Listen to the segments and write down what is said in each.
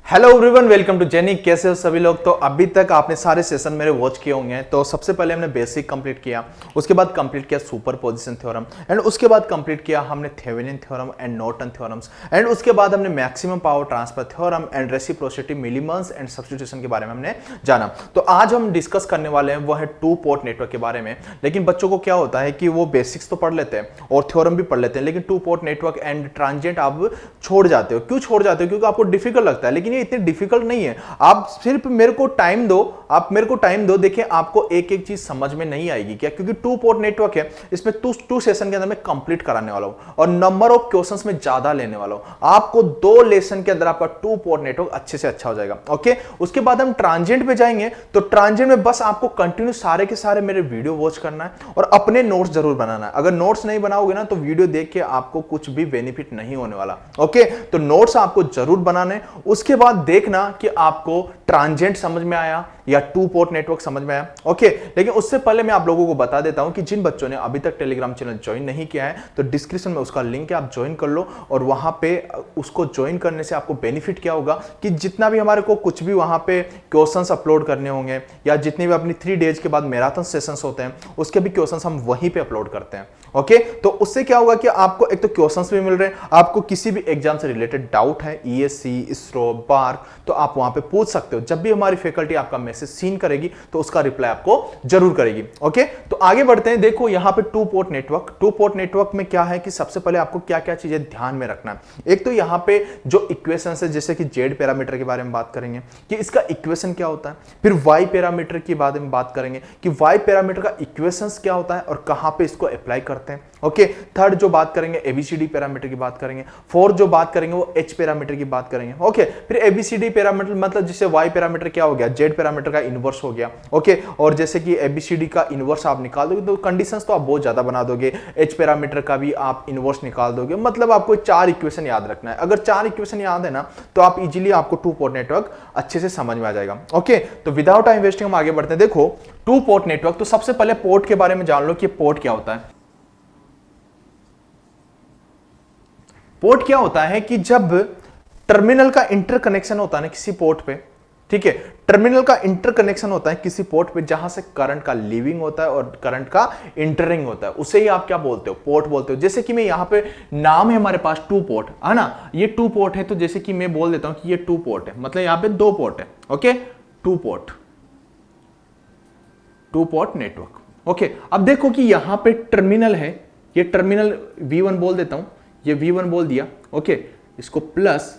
Hello everyone, welcome to Jenny. कैसे हो सभी लोग। तो अभी तक आपने सारे सेशन मेरे वॉच किए होंगे। तो सबसे पहले हमने बेसिक कंप्लीट किया, उसके बाद कंप्लीट किया सुपरपोजिशन थ्योरम, एंड उसके बाद कंप्लीट किया हमने Thevenin theorem and Norton theorems, and उसके बाद हमने maximum power transfer theorem and reciprocity, Millman's and substitution के बारे में हमने जाना। तो आज हम डिस्कस करने वाले हैं वो है टू पोर्ट नेटवर्क के बारे में। लेकिन बच्चों को क्या होता है कि वो बेसिक्स तो पढ़ लेते हैं और थ्योरम भी पढ़ लेते हैं, लेकिन two port network and transient आप छोड़ जाते हो। क्यों छोड़ जाते हो? क्योंकि आपको डिफिकल्ट लगता है। लेकिन इतनी डिफिकल्ट नहीं है, आप सिर्फ मेरे को टाइम दो, आप मेरे को टाइम दो। देखिए, आपको एक एक चीज समझ में नहीं आएगी क्या, क्योंकि टू पोर्ट नेटवर्क है। इसमें टू सेशन के अंदर मैं कंप्लीट कराने वाला हूं और नंबर ऑफ क्वेश्चंस में ज्यादा लेने वाला हूं। आपको 2 लेसन के अंदर आपका टू पोर्ट नेटवर्क अच्छे से अच्छा हो जाएगा। ओके, उसके बाद हम ट्रांजिएंट पे जाएंगे। तो ट्रांजिएंट में बस आपको कंटिन्यू सारे के सारे मेरे वीडियो वॉच करना है और अपने नोट्स जरूर बनाना है। अगर नोट्स नहीं बनाओगे ना तो वीडियो देख के आपको कुछ भी बेनिफिट नहीं होने वाला। ओके, तो नोट्स आपको जरूर बनाने। उसके बाद देखना कि आपको ट्रांजिएंट समझ में आया या टू पोर्ट नेटवर्क समझ में आया। ओके, लेकिन उससे पहले मैं आप लोगों को बता देता हूं कि जिन बच्चों ने अभी तक टेलीग्राम चैनल ज्वाइन नहीं किया है तो डिस्क्रिप्शन में उसका लिंक है, आप ज्वाइन कर लो। और वहां पे उसको ज्वाइन करने से आपको बेनिफिट क्या होगा कि जितना भी हमारे को कुछ भी वहां पे क्वेश्चंस अपलोड करने होंगे या जितने भी अपनी 3 डेज के बाद मैराथन सेशंस होते हैं उसके भी क्वेश्चंस हम वहीं पे अपलोड करते हैं। ओके, तो उससे क्या होगा कि आपको एक तो क्वेश्चंस भी मिल रहे हैं, आपको किसी भी एग्जाम से रिलेटेड डाउट है, ईएससी, इसरो, बार्क, तो आप वहां पे पूछ सकते हो। जब भी हमारी फैकल्टी आपका मैसेज सीन करेगी तो उसका रिप्लाई आपको जरूर करेगी। ओके, तो आगे बढ़ते हैं। देखो यहां पे टू पोर्ट नेटवर्क में क्या है कि सबसे पहले आपको क्या क्या चीजें ध्यान में रखना है। एक तो यहां पे जो इक्वेशन है, जैसे कि जेड पैरामीटर के बारे में बात करेंगे कि इसका इक्वेशन क्या होता है। फिर वाई पैरामीटर के बारे में बात करेंगे कि वाई पैरामीटर का इक्वेशन क्या होता है और कहां पे इसको अप्लाई करते हैं। ओके, थर्ड जो बात करेंगे एबीसीडी पैरामीटर की बात करेंगे। फोर्थ जो बात करेंगे वो एच पैरामीटर की बात करेंगे। ओके, फिर एबीसीडी पैरामीटर मतलब जैसे वाई पैरामीटर क्या हो गया, जेड पैरामीटर का इनवर्स हो गया। ओके, और जैसे कि एबीसीडी का इनवर्स आप निकाल दोगे तो कंडीशंस तो आप बहुत ज्यादा बना दोगे। एच पैरामीटर का भी आप इनवर्स निकाल दोगे। मतलब आपको 4 इक्वेशन याद रखना है। अगर 4 इक्वेशन याद है ना तो आप इजीली आपको टू पोर्ट नेटवर्क अच्छे से समझ में आ जाएगा। ओके, तो विदाउट टाइम वेस्टिंग हम आगे बढ़ते हैं। देखो टू पोर्ट नेटवर्क, तो सबसे पहले पोर्ट के बारे में जान लो कि पोर्ट क्या होता है। पोर्ट क्या होता है कि जब टर्मिनल का इंटरकनेक्शन होता है ना किसी पोर्ट पे, ठीक है, टर्मिनल का इंटरकनेक्शन होता है किसी पोर्ट पे जहां से करंट का लीविंग होता है और करंट का इंटरिंग होता है, उसे ही आप क्या बोलते हो, पोर्ट बोलते हो। जैसे कि मैं यहां पे नाम है हमारे पास टू पोर्ट है ना, ये टू पोर्ट है, तो जैसे कि मैं बोल देता हूं कि ये टू पोर्ट है, मतलब यहां पे 2 पोर्ट है। Okay, two port network. Okay, अब देखो कि यहां पे टर्मिनल है, ये टर्मिनल V1 बोल देता हूं, ये V1 बोल दिया। ओके, इसको प्लस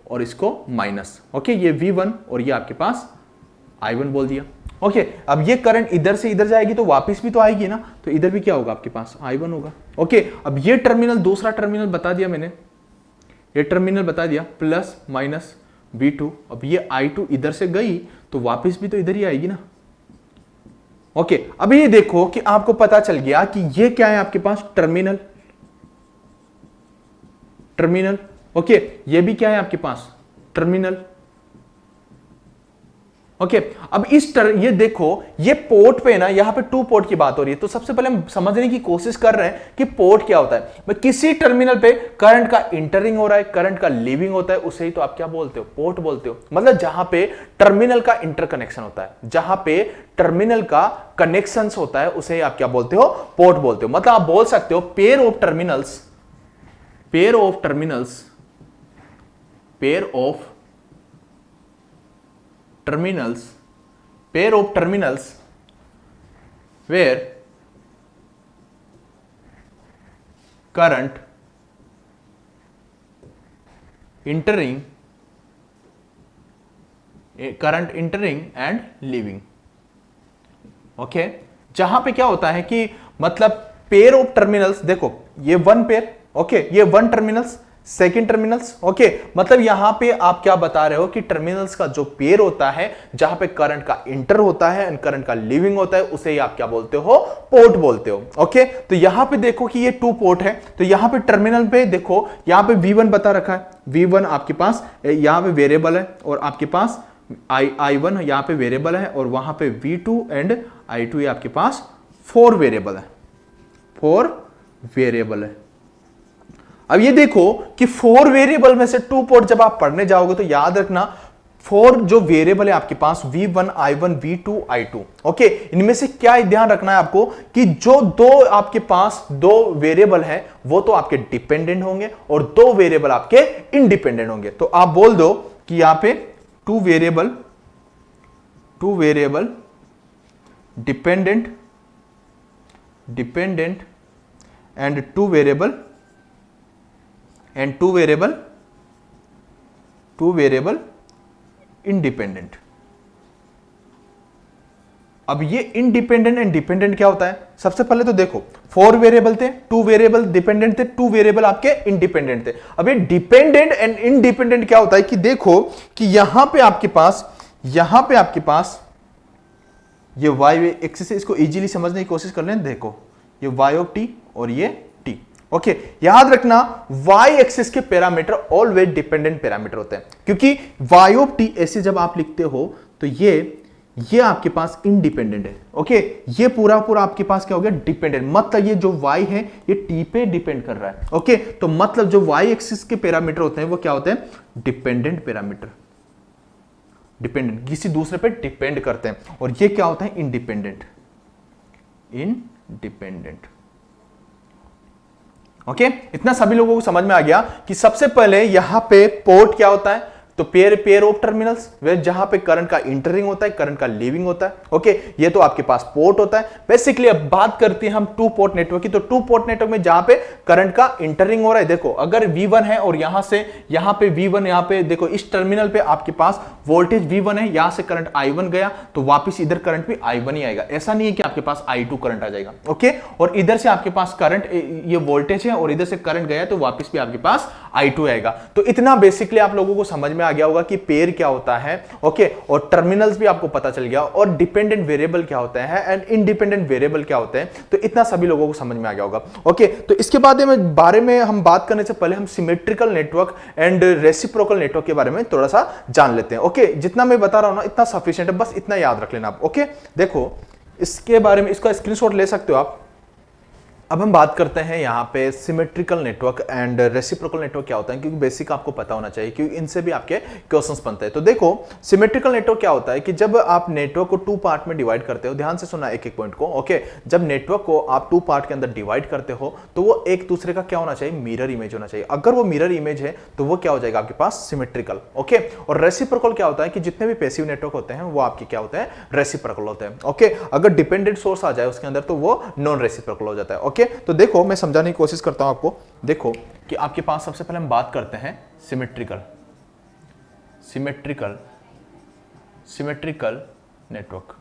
और इसको माइनस। ओके, ये V1 और ये आपके पास I1 बोल दिया। ओके, अब ये करंट इधर से इधर जाएगी तो वापस भी तो आएगी ना, तो इधर भी क्या होगा आपके पास I1 होगा। ओके, अब ये टर्मिनल, दूसरा टर्मिनल बता दिया मैंने, ये टर्मिनल बता दिया प्लस माइनस V2। अब ये I2 इधर से गई तो वापस भी तो इधर ही आएगी ना। ओके, अब ये देखो कि आपको पता चल गया कि ये क्या है आपके पास, टर्मिनल। ओके, ये भी क्या है आपके पास, टर्मिनल। ओके, अब ये देखो ये पोर्ट पे ना, यहां पे टू पोर्ट की बात हो रही है। तो सबसे पहले हम समझने की कोशिश कर रहे हैं कि पोर्ट क्या होता है। किसी टर्मिनल पे करंट का इंटरिंग हो रहा है, करंट का लीविंग होता है, उसे ही तो आप क्या बोलते हो, पोर्ट बोलते हो। मतलब जहां पे टर्मिनल का इंटरकनेक्शन होता है, जहां पे टर्मिनल का कनेक्शन होता है, उसे ही आप क्या बोलते हो, पोर्ट बोलते हो। मतलब आप बोल सकते हो pair of terminals where current entering and leaving। Okay, जहां पे क्या होता है कि मतलब पेयर ऑफ टर्मिनल्स, देखो ये 1 पेयर, ओके, ये 1 टर्मिनल्स, सेकेंड टर्मिनल्स। ओके, मतलब यहां पे आप क्या बता रहे हो कि टर्मिनल्स का जो पेयर होता है जहां पे करंट का इंटर होता है एंड करंट का लीविंग होता है, उसे ही आप क्या बोलते हो, पोर्ट बोलते हो। ओके, तो यहां पे देखो कि ये 2 पोर्ट है, तो यहां पे टर्मिनल पे देखो, यहां पे V1 बता रखा है, V1 आपके पास यहां पे वेरिएबल है और आपके पास I1 यहां पे वेरिएबल है और वहां पे V2 एंड I2 ये आपके पास 4 वेरिएबल है। अब ये देखो कि 4 वेरिएबल में से 2 पोर्ट जब आप पढ़ने जाओगे तो याद रखना 4 जो वेरिएबल है आपके पास V1 I1 V2 I2, okay, इनमें से क्या ध्यान रखना है आपको कि जो दो आपके पास दो वेरिएबल है वो तो आपके डिपेंडेंट होंगे और 2 वेरिएबल आपके इंडिपेंडेंट होंगे। तो आप बोल दो कि यहां पे 2 variable dependent and 2 variable independent. अब ये इंडिपेंडेंट एंड डिपेंडेंट क्या होता है? सबसे पहले तो देखो 4 वेरिएबल थे, 2 वेरिएबल डिपेंडेंट थे, 2 वेरिएबल आपके इंडिपेंडेंट थे। अब ये डिपेंडेंट एंड इंडिपेंडेंट क्या होता है कि देखो कि यहां पे आपके पास ये वाई एक्सिस है, इसको इजीली समझने की कोशिश कर लें। देखो ये वाई ऑफ टी और ये टी, ओके। याद रखना वाई एक्सिस के पैरामीटर ऑलवेज डिपेंडेंट पैरामीटर होते हैं, क्योंकि वाई ऑफ टी ऐसे जब आप लिखते हो तो ये आपके पास इंडिपेंडेंट है, ओके। ये पूरा आपके पास क्या हो गया? डिपेंडेंट। मतलब ये जो y है ये t पे डिपेंड कर रहा है, ओके। तो मतलब जो y एक्सिस के पैरामीटर होते हैं वो क्या होते हैं? डिपेंडेंट पैरामीटर, डिपेंडेंट, किसी दूसरे पे डिपेंड करते हैं। और ये क्या होता है? Independent, okay. इतना सभी लोगों को समझ में आ गया कि सबसे पहले यहां पे पोर्ट क्या होता है? तो पेयर ऑफ टर्मिनल्स, वे जहां पे करंट का इंटरिंग होता है, करंट का लीविंग होता है, ओके। ये तो आपके पास पोर्ट होता है। बेसिकली अब बात करते हैं हम 2 पोर्ट नेटवर्क की। तो 2 पोर्ट नेटवर्क में जहां पे करंट का इंटरिंग हो रहा है, देखो अगर V1 है और यहां पे V1, यहां पे देखो इस टर्मिनल पे आपके पास वोल्टेज V1 है, यहां से करंट I1 गया तो वापस इधर करंट भी I1 ही आएगा। ऐसा नहीं है कि आपके पास I2 करंट आ जाएगा, ओके। और इधर से आपके पास करंट, ये वोल्टेज है और इधर से करंट गया तो वापस भी आपके पास I2 आएगा। तो इतना बेसिकली आप लोगों को समझ में आ गया होगा कि पेयर क्या होता है, ओके। और टर्मिनल्स भी आपको पता चल गया और डिपेंडेंट वेरिएबल क्या होता है एंड इंडिपेंडेंट वेरिएबल क्या होते हैं। तो इतना सभी लोगों को समझ में आ गया होगा, ओके। तो इसके बारे में हम बात करने से पहले हम symmetrical network and reciprocal network के बारे में थोड़ा सा जान लेते हैं, ओके। जितना मैं बता रहा हूं ना इतना सफिशिएंट है, बस इतना याद रख लेना आप, ओके। देखो इसके बारे में, इसका स्क्रीनशॉट ले सकते हो आप। अब हम बात करते हैं यहाँ पे symmetrical network and reciprocal network क्या होता है, क्योंकि बेसिक आपको पता होना चाहिए, क्योंकि इनसे भी आपके क्वेश्चंस बनते हैं। तो देखो सिमेट्रिकल नेटवर्क क्या होता है कि जब आप नेटवर्क को 2 पार्ट में डिवाइड करते हो, ध्यान से सुनना एक पॉइंट को, ओके। जब नेटवर्क को आप 2 पार्ट के अंदर डिवाइड करते हो तो वो एक दूसरे का क्या होना चाहिए? मिरर इमेज होना चाहिए। अगर वो मिरर इमेज है तो वो क्या हो जाएगा आपके पास? Symmetrical, okay. और रेसिप्रोकल क्या होता है कि जितने भी पैसिव नेटवर्क होते हैं वो आपके क्या होते हैं? रेसिप्रोकल होते हैं, ओके। अगर डिपेंडेंट सोर्स आ जाए उसके अंदर तो वो नॉन रेसिप्रोकल हो जाता है, ओके। तो देखो मैं समझाने की कोशिश करता हूं आपको। देखो कि आपके पास सबसे पहले हम बात करते हैं सिमेट्रिकल नेटवर्क,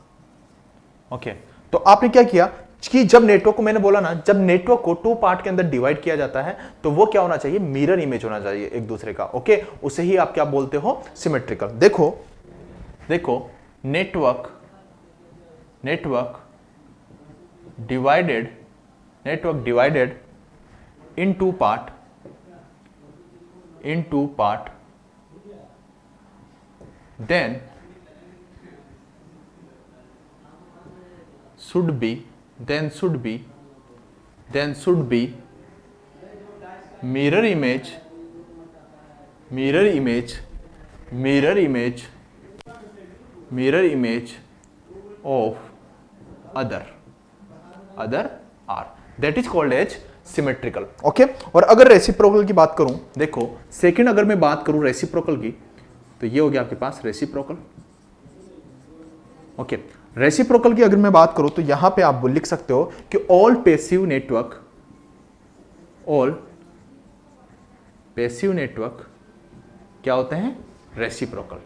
ओके। तो आपने क्या किया कि जब नेटवर्क को, मैंने बोला ना, जब नेटवर्क को 2 पार्ट के अंदर डिवाइड किया जाता है तो वो क्या होना चाहिए? मिरर इमेज होना चाहिए एक दूसरे का, ओके। उसे ही आप क्या बोलते हो? सिमेट्रिकल। देखो network divided in 2 part then should be mirror image of other R, that is called as symmetrical, okay. और अगर रेसिप्रोकल की बात करूं, देखो सेकंड अगर मैं बात करूं रेसिप्रोकल की तो ये हो गया आपके पास रेसिप्रोकल, ओके। रेसिप्रोकल की अगर मैं बात करूं तो यहां पे आप लिख सकते हो कि ऑल पैसिव नेटवर्क क्या होते हैं? Reciprocal,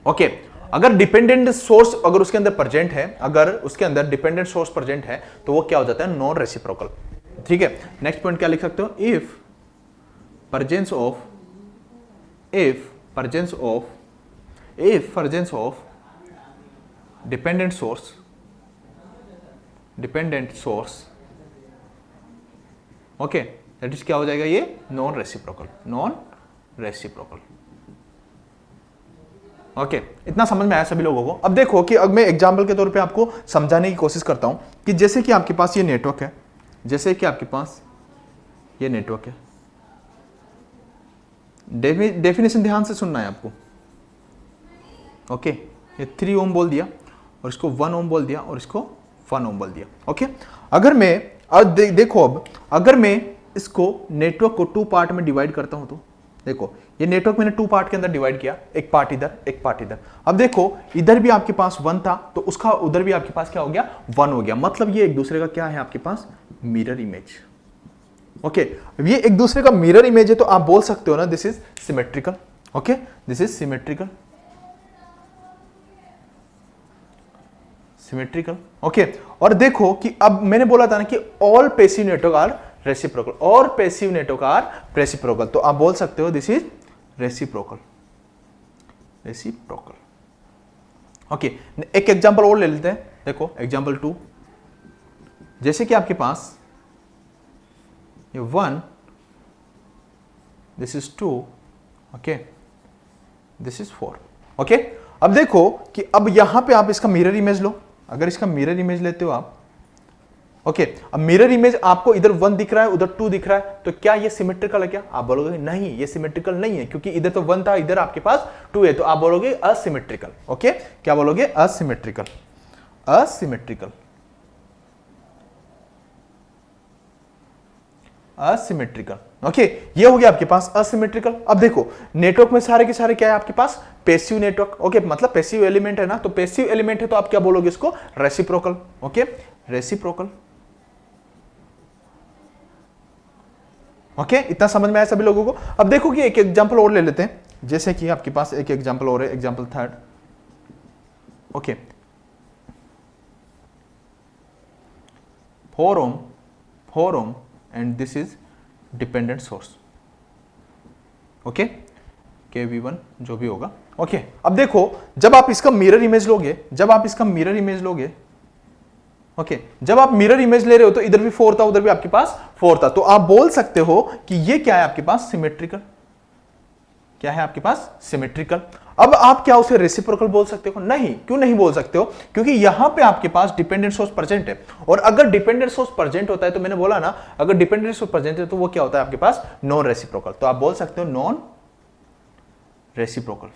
okay. अगर डिपेंडेंट सोर्स अगर उसके अंदर प्रेजेंट है, अगर उसके अंदर डिपेंडेंट सोर्स प्रेजेंट है तो वो क्या हो जाता है? नॉन रेसिप्रोकल, ठीक है। नेक्स्ट पॉइंट क्या लिख सकते हो? If presence of dependent source, okay, that is क्या हो जाएगा? ये नॉन रेसिप्रोकल, ओके, इतना समझ में आया सभी लोगों को। अब देखो कि अब मैं एग्जाम्पल के तौर पे आपको समझाने की कोशिश करता हूं कि जैसे कि आपके पास ये नेटवर्क है, जैसे कि आपके पास ये नेटवर्क है, डेफिनेशन ध्यान से सुनना है आपको। ओके, ये 3 ओम बोल दिया और इसको 1 ओम बोल दिया और इसको 1 ओम बोल दिया। ओके, अगर मैं देखो अब अगर मैं इसको नेटवर्क को 2 पार्ट में डिवाइड करता हूं तो देखो ये नेटवर्क मैंने 2 पार्ट के अंदर डिवाइड किया, एक पार्ट इधर एक पार्ट इधर। अब देखो इधर भी आपके पास 1 था तो उसका उधर भी आपके पास क्या हो गया, 1 हो गया। मतलब ये एक दूसरे का क्या है आपके पास, मिरर इमेज। ओके, ये एक दूसरे का मिरर इमेज है तो आप बोल सकते हो ना this is symmetrical. Okay, this is symmetrical, symmetrical. Okay, और देखो कि अब मैंने बोला था ना कि all passive network are reciprocal, और पैसिव नेटवर्क आर रेसिप्रोकल, तो आप बोल सकते हो this is reciprocal, reciprocal. Okay, एक एग्जांपल और ले लेते हैं। देखो एग्जांपल 2, जैसे कि आपके पास ये 1, this is 2, okay, this is 4। Okay, अब देखो कि अब यहां पे आप इसका मिरर इमेज लो। अगर इसका मिरर इमेज लेते हो आप, ओके, अब मिरर इमेज आपको इधर 1 दिख रहा है उधर 2 दिख रहा है, तो क्या ये सिमेट्रिकल है क्या? आप बोलोगे नहीं, ये सिमेट्रिकल नहीं है, क्योंकि इधर तो 1 था इधर आपके पास 2 है, तो आप बोलोगे असिमेट्रिकल। ओके, क्या बोलोगे? Asymmetrical, asymmetrical, asymmetrical. ओके, ये हो गया आपके पास असिमेट्रिकल। अब देखो नेटवर्क में सारे के सारे क्या है आपके पास, पैसिव नेटवर्क। ओके, मतलब पैसिव एलिमेंट है ना, तो पैसिव एलिमेंट है तो आप क्या बोलोगे इसको, रेसिप्रोकल। Okay, reciprocal. ओके, इतना समझ में आया सभी लोगों को। अब देखो कि एक एग्जांपल और ले लेते हैं, जैसे कि आपके पास एक एग्जांपल और है, example 3। Okay, 4 ohm and this is dependent source. Okay, KV1 जो भी होगा। ओके, अब देखो जब आप इसका मिरर इमेज लोगे, जब आप इसका मिरर इमेज लोगे, ओके, जब आप मिरर इमेज ले रहे हो तो इधर भी 4 था उधर भी आपके पास 4 था, तो आप बोल सकते हो कि ये क्या है आपके पास, सिमेट्रिकल। क्या है आपके पास, सिमेट्रिकल। अब आप क्या उसे रेसिप्रोकल बोल सकते हो? नहीं। क्यों नहीं बोल सकते हो? क्योंकि यहां पे आपके पास डिपेंडेंट सोर्स प्रेजेंट है, और अगर डिपेंडेंट सोर्स प्रेजेंट होता है तो मैंने बोला ना, अगर डिपेंडेंट सोर्स प्रेजेंट है तो वो क्या होता है आपके पास, नॉन रेसिप्रोकल। तो आप बोल सकते हो नॉन रेसिप्रोकल।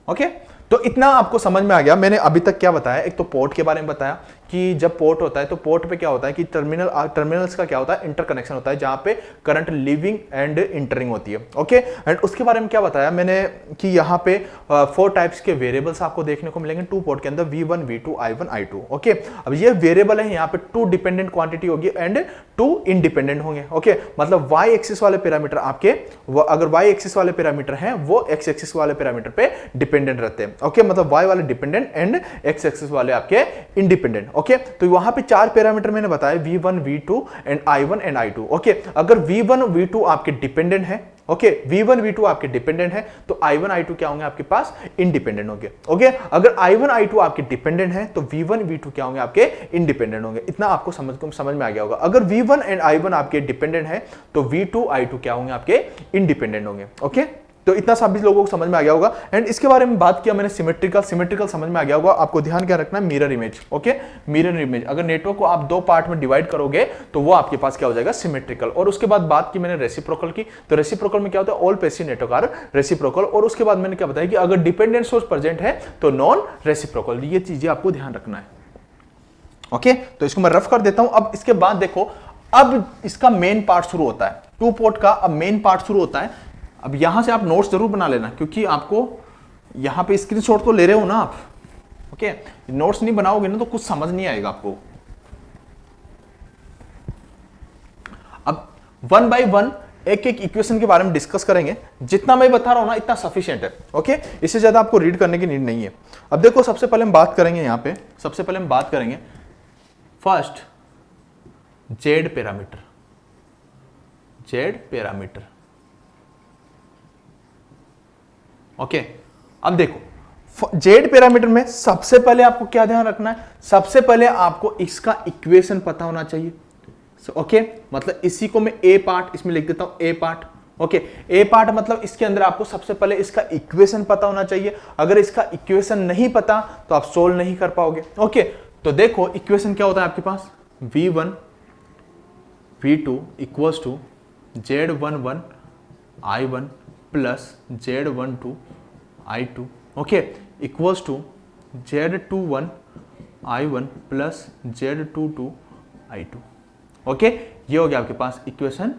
ओके, तो इतना आपको समझ में आ गया। मैंने अभी तक क्या बताया, एक तो पोर्ट के बारे में बताया कि जब पोर्ट होता है तो पोर्ट पे क्या होता है कि टर्मिनल्स का क्या होता है, इंटरकनेक्शन होता है, जहां पे करंट लीविंग एंड इंटरिंग होती है। ओके, एंड उसके बारे में क्या बताया मैंने कि यहाँ पे 4 टाइप्स के वेरिएबल्स आपको देखने को मिलेंगे 2 पोर्ट के अंदर, V1, V2, I1, I2। Okay, अब ये वेरिएबल है, यहाँ पे 2 डिपेंडेंट क्वांटिटी होगी एंड 2 इंडिपेंडेंट होंगे। ओके, मतलब y एक्सिस वाले पैरामीटर आपके, अगर y एक्सिस वाले पैरामीटर हैं वो x एक्सिस वाले पैरामीटर पे डिपेंडेंट रहते हैं। ओके, मतलब y वाले डिपेंडेंट एंड x एक्सिस वाले आपके इंडिपेंडेंट। ओके, तो वहां पे 4 पैरामीटर मैंने बताया, V1, V2 and I1 and I2। Okay, अगर V1, V2 आपके डिपेंडेंट है, ओके, V1, V2 आपके डिपेंडेंट है, तो I1, I2 क्या होंगे आपके पास, इंडिपेंडेंट होंगे। ओके, अगर I1, I2 आपके डिपेंडेंट है तो V1, V2 क्या होंगे आपके, इंडिपेंडेंट होंगे। इतना आपको समझ में आ गया होगा। अगर V1 एंड I1 आपके डिपेंडेंट है तो V2, I2 क्या होंगे आपके, इंडिपेंडेंट होंगे। ओके, तो इतना सभी लोगों को समझ में आ गया होगा। एंड इसके बारे में बात किया मैंने सिमेट्रिकल समझ में आ गया होगा। आपको ध्यान क्या रखना है, mirror image. Okay, mirror image, अगर नेटवर्क को आप 2 पार्ट में डिवाइड करोगे तो वो आपके पास क्या हो जाएगा, सिमेट्रिकल। और उसके बाद बात की मैंने रेसिप्रोकल की, तो रेसिप्रोकल में क्या होता है, all passive network are reciprocal. और उसके बाद मैंने क्या बताया कि अगर डिपेंडेंट सोर्स प्रेजेंट है तो नॉन रेसिप्रोकल। ये चीजें आपको ध्यान रखना है। ओके, तो इसको मैं रफ कर देता हूं। अब इसके बाद देखो, अब इसका मेन पार्ट शुरू होता है, 2 पोर्ट का अब मेन पार्ट शुरू होता है। अब यहां से आप नोट्स जरूर बना लेना, क्योंकि आपको यहां पे स्क्रीनशॉट तो ले रहे हो ना आप। ओके, नोट्स नहीं बनाओगे ना तो कुछ समझ नहीं आएगा आपको। अब 1 बाय 1 एक एक इक्वेशन के बारे में डिस्कस करेंगे। जितना मैं बता रहा हूं ना इतना सफिशिएंट है। ओके, इससे ज्यादा आपको रीड करने की नीड नहीं है। अब देखो, सबसे पहले हम बात करेंगे यहां पे, सबसे पहले हम बात करेंगे first Z parameter. Z parameter, okay, अब देखो जेड पैरामीटर में सबसे पहले आपको क्या ध्यान रखना है, सबसे पहले आपको इसका इक्वेशन पता होना चाहिए। ओके, मतलब इसी को मैं ए पार्ट इसमें लिख देता हूं, ए पार्ट। ओके ए पार्ट मतलब इसके अंदर आपको सबसे पहले इसका इक्वेशन पता होना चाहिए। अगर इसका इक्वेशन नहीं पता तो आप सोल्व नहीं कर पाओगे। ओके तो देखो इक्वेशन क्या होता है आपके पास, v1 v2 equals to z11 i1 plus z12 i2 okay equals to z21 i1 plus z22 i2 okay ये हो गया आपके पास इक्वेशन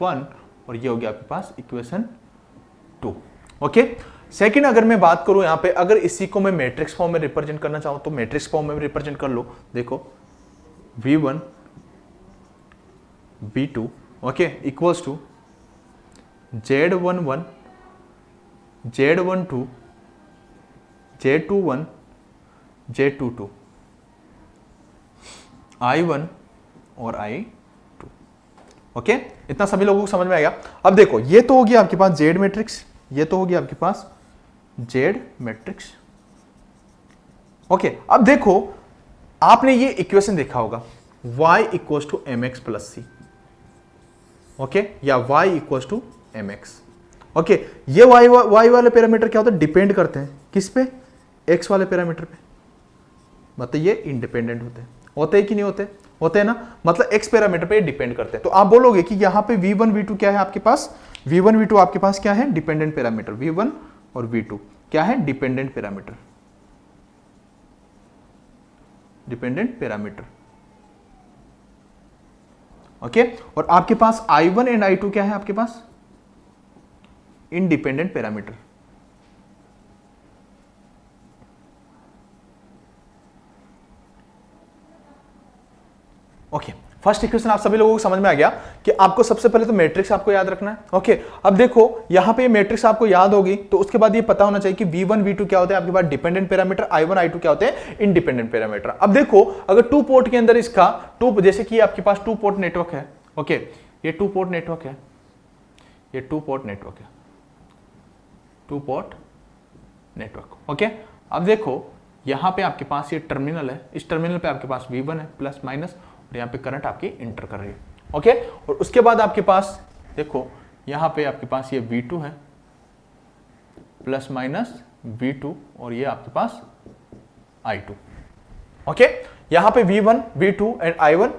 1 और ये हो गया आपके पास इक्वेशन 2 ओके। सेकंड अगर मैं बात करूं यहां पे, अगर इसी को मैं मैट्रिक्स फॉर्म में रिप्रेजेंट करना चाहूं तो मैट्रिक्स फॉर्म में रिप्रेजेंट कर लो। देखो v1 v2 okay equals to z11 z12 z21 z22 i1 और i2 ओके इतना सभी लोगों को समझ में आएगा। अब देखो ये तो होगी आपके पास जेड मैट्रिक्स, ये तो होगी आपके पास जेड मैट्रिक्स ओके। अब देखो आपने ये इक्वेशन देखा होगा y equals to m x plus c okay या y equals to m x okay. ये y वाले पैरामीटर क्या होता है, डिपेंड करते हैं किस पे, x वाले पैरामीटर पे, मतलब ये इंडिपेंडेंट होते हैं कि नहीं होते हैं ना, मतलब x पैरामीटर पे डिपेंड करते हैं। तो आप बोलोगे कि यहाँ पे v1 v2 क्या है आपके पास, v1 v2 आपके पास क्या है, डिपेंडेंट पैरामीटर, v1 और v2 क्या है, dependent parameter, dependent parameter okay. और आपके पास i1 एंड i2 क्या है आपके पास, independent parameter okay. First equation आप सभी लोगों को समझ में आ गया कि आपको सबसे पहले तो मैट्रिक्स आपको याद रखना है ओके। अब देखो यहां पे मैट्रिक्स आपको याद होगी तो उसके बाद ये पता होना चाहिए कि v1 v2 क्या होते हैं आपके पास डिपेंडेंट पैरामीटर, i1 i2 क्या होते हैं इंडिपेंडेंट पैरामीटर। अब देखो अगर टू पोर्ट के अंदर इसका टू, जैसे कि आपके पास टू पोर्ट नेटवर्क है ओके, ये टू पोर्ट नेटवर्क है, ये टू पोर्ट नेटवर्क है, टू पोर्ट नेटवर्क ओके। अब देखो यहां पे आपके पास ये टर्मिनल है, इस टर्मिनल पे आपके पास v1 है प्लस माइनस और यहाँ पे करंट आपकी इंटर कर रही है ओके। और उसके बाद आपके पास देखो यहाँ पे आपके पास ये V2 है प्लस माइनस V2 और ये आपके पास I2 ओके। यहाँ पे V1 V2 and I1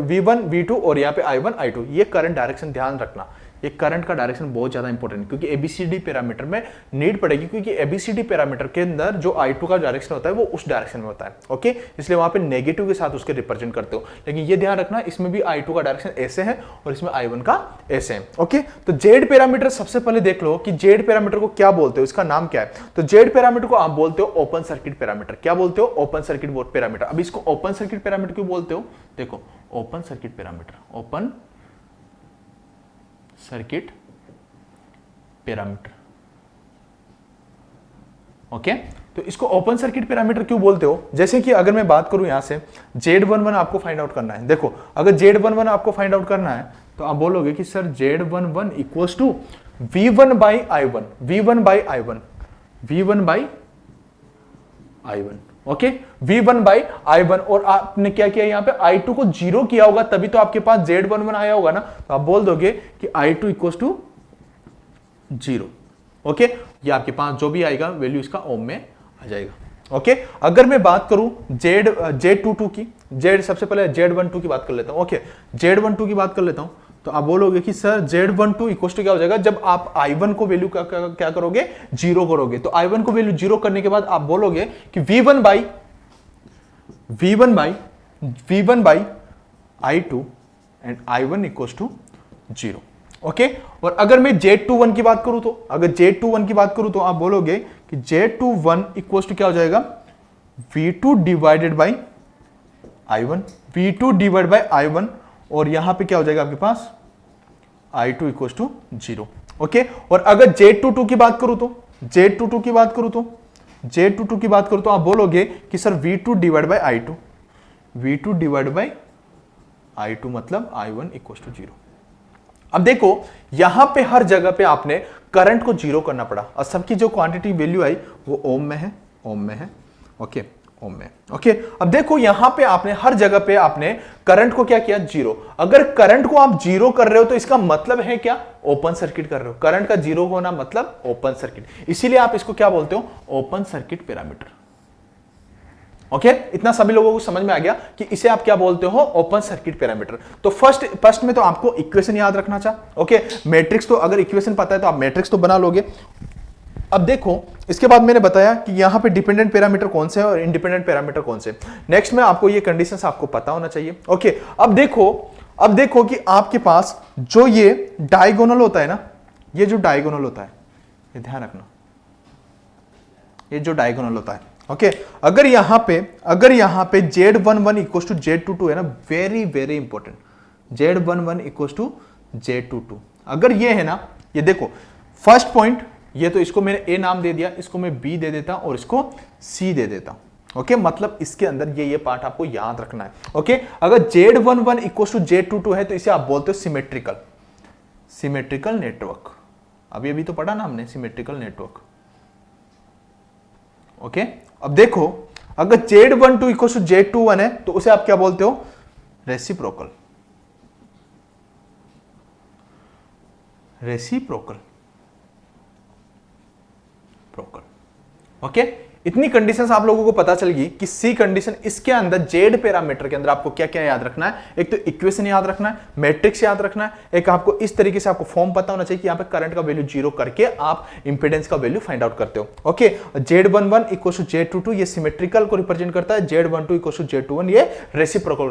V1 V2 और यहाँ पे I1 I2 ये करंट डायरेक्शन ध्यान रखना, ये करंट का डायरेक्शन बहुत ज्यादा इंपॉर्टेंट है क्योंकि एबीसीडी पैरामीटर में नीड पड़ेगी, क्योंकि एबीसीडी पैरामीटर के अंदर जो I2 का डायरेक्शन होता है वो उस डायरेक्शन में होता है ओके, इसलिए वहां पे नेगेटिव के साथ उसके रिप्रेजेंट करते हो। लेकिन ये ध्यान रखना इसमें भी I2 का डायरेक्शन ऐसे है और इसमें I1 का ऐसे है ओके। तो जेड पैरामीटर सबसे पहले देख लो कि जेड पैरामीटर को क्या बोलते हो, इसका नाम क्या है। तो जेड पैरामीटर को आप बोलते हो ओपन सर्किट पैरामीटर, क्या बोलते हो, ओपन सर्किट पैरामीटर। अब इसको ओपन सर्किट पैरामीटर क्यों बोलते हो, देखो open circuit parameter, open circuit parameter okay. तो इसको ओपन सर्किट पैरामीटर क्यों बोलते हो, जैसे कि अगर मैं बात करूं यहां से Z11 आपको फाइंड आउट करना है। देखो अगर Z11 आपको फाइंड आउट करना है तो आप बोलोगे कि sir Z11 equals to V1 by I1, V1 by I1, V1 by I1 okay, V1 by I1। और आपने क्या किया यहाँ पे I2 को जीरो किया होगा तभी तो आपके पास Z11 आया होगा ना, तो आप बोल दोगे कि I2 equals to zero okay. ये आपके पास जो भी आएगा वैल्यू इसका ओम में आ जाएगा ओके। अगर मैं बात करूं Z22 की, Z सबसे पहले Z12 की बात कर लेता हूं ओके, Z12 की बात कर लेता हूं तो आप बोलोगे कि सर Z12 इक्वल टू क्या हो जाएगा, जब आप I1 को वैल्यू क्या करोगे, जीरो करोगे। तो I1 को वैल्यू जीरो करने के बाद आप बोलोगे कि V1 by I2 and I1 equal to zero okay. और अगर मैं Z21 की बात करूं तो, अगर Z21 की बात करूं तो आप बोलोगे कि Z21 इक्वल्स टू क्या हो जाएगा, V2 divided by I1, V2 divide by I1 और यहां पे क्या हो जाएगा आपके पास I2 equals to zero okay. और अगर Z22 की बात करूं तो, Z22 की बात करूं तो आप बोलोगे कि sir V2 divide by I2, V2 divide by I2 मतलब I1 इक्वल्स टू जीरो। अब देखो यहां पे हर जगह पे आपने करंट को जीरो करना पड़ा और सबकी जो क्वांटिटी वैल्यू आई वो ओम में है, ओम में है ओके, ओम में। ओके, अब देखो यहां पे आपने हर जगह पे आपने करंट को क्या किया, जीरो। अगर करंट को आप जीरो कर रहे हो तो इसका मतलब है क्या, ओपन सर्किट कर रहे हो। करंट का जीरो होना मतलब ओपन सर्किट, इसीलिए आप इसको क्या बोलते हो, ओपन सर्किट पैरामीटर। ओके, इतना सभी लोगों को समझ में आ गया कि इसे आप क्या बोलते हो, ओपन सर्किट पैरामीटर। तो फर्स्ट में तो आपको इक्वेशन याद रखना चाहिए। ओके, मैट्रिक्स तो अगर इक्वेशन पता है तो आप मैट्रिक्स तो बना लोगे। अब देखो इसके बाद मैंने बताया कि यहां पे डिपेंडेंट पैरामीटर कौन से हैं और इंडिपेंडेंट पैरामीटर कौन से। नेक्स्ट में आपको ये कंडीशंस आपको पता होना चाहिए। ओके, अब देखो कि आपके पास जो ये डायगोनल होता है ना, ये जो डायगोनल होता है, ये ध्यान रखना, ये जो डायगोनल होता है। ओके, अगर यहां पे Z11 इक्वल टू Z22 है ना, very very important, Z11 equal to Z22, अगर ये है ना, ये देखो फर्स्ट पॉइंट, ये तो इसको मैंने ए नाम दे दिया, इसको मैं बी दे देता और इसको सी दे देता। ओके, मतलब इसके अंदर ये पार्ट आपको याद रखना है। ओके, अगर Z11 इक्वल टू Z22 है तो इसे आप बोलते हो सिमेट्रिकल नेटवर्क। अभी तो पढ़ा ना हमने सिमेट्रिकल नेटवर्क। ओके, अब देखो अगर Z12 इक्वल टू Z21 है तो उसे आप क्या बोलते हो, रेसिप्रोकल। ओके, इतनी कंडीशंस आप लोगों को पता चल गई कि सी कंडीशन, इसके अंदर जेड पैरामीटर के अंदर आपको क्या क्या याद रखना है, एक तो इक्वेशन याद रखना है, मैट्रिक्स याद रखना है, एक आपको इस तरीके से आपको फॉर्म पता होना चाहिए कि यहां पे करंट का वैल्यू जीरो करके आप इंपेडेंस का वैल्यू फाइंड आउट करते हो। Okay, Z11 equal to Z22 ये सिमेट्रिकल को रिप्रेजेंट करता है, Z12 इक्वल टू Z21 ये रेसिप्रोकल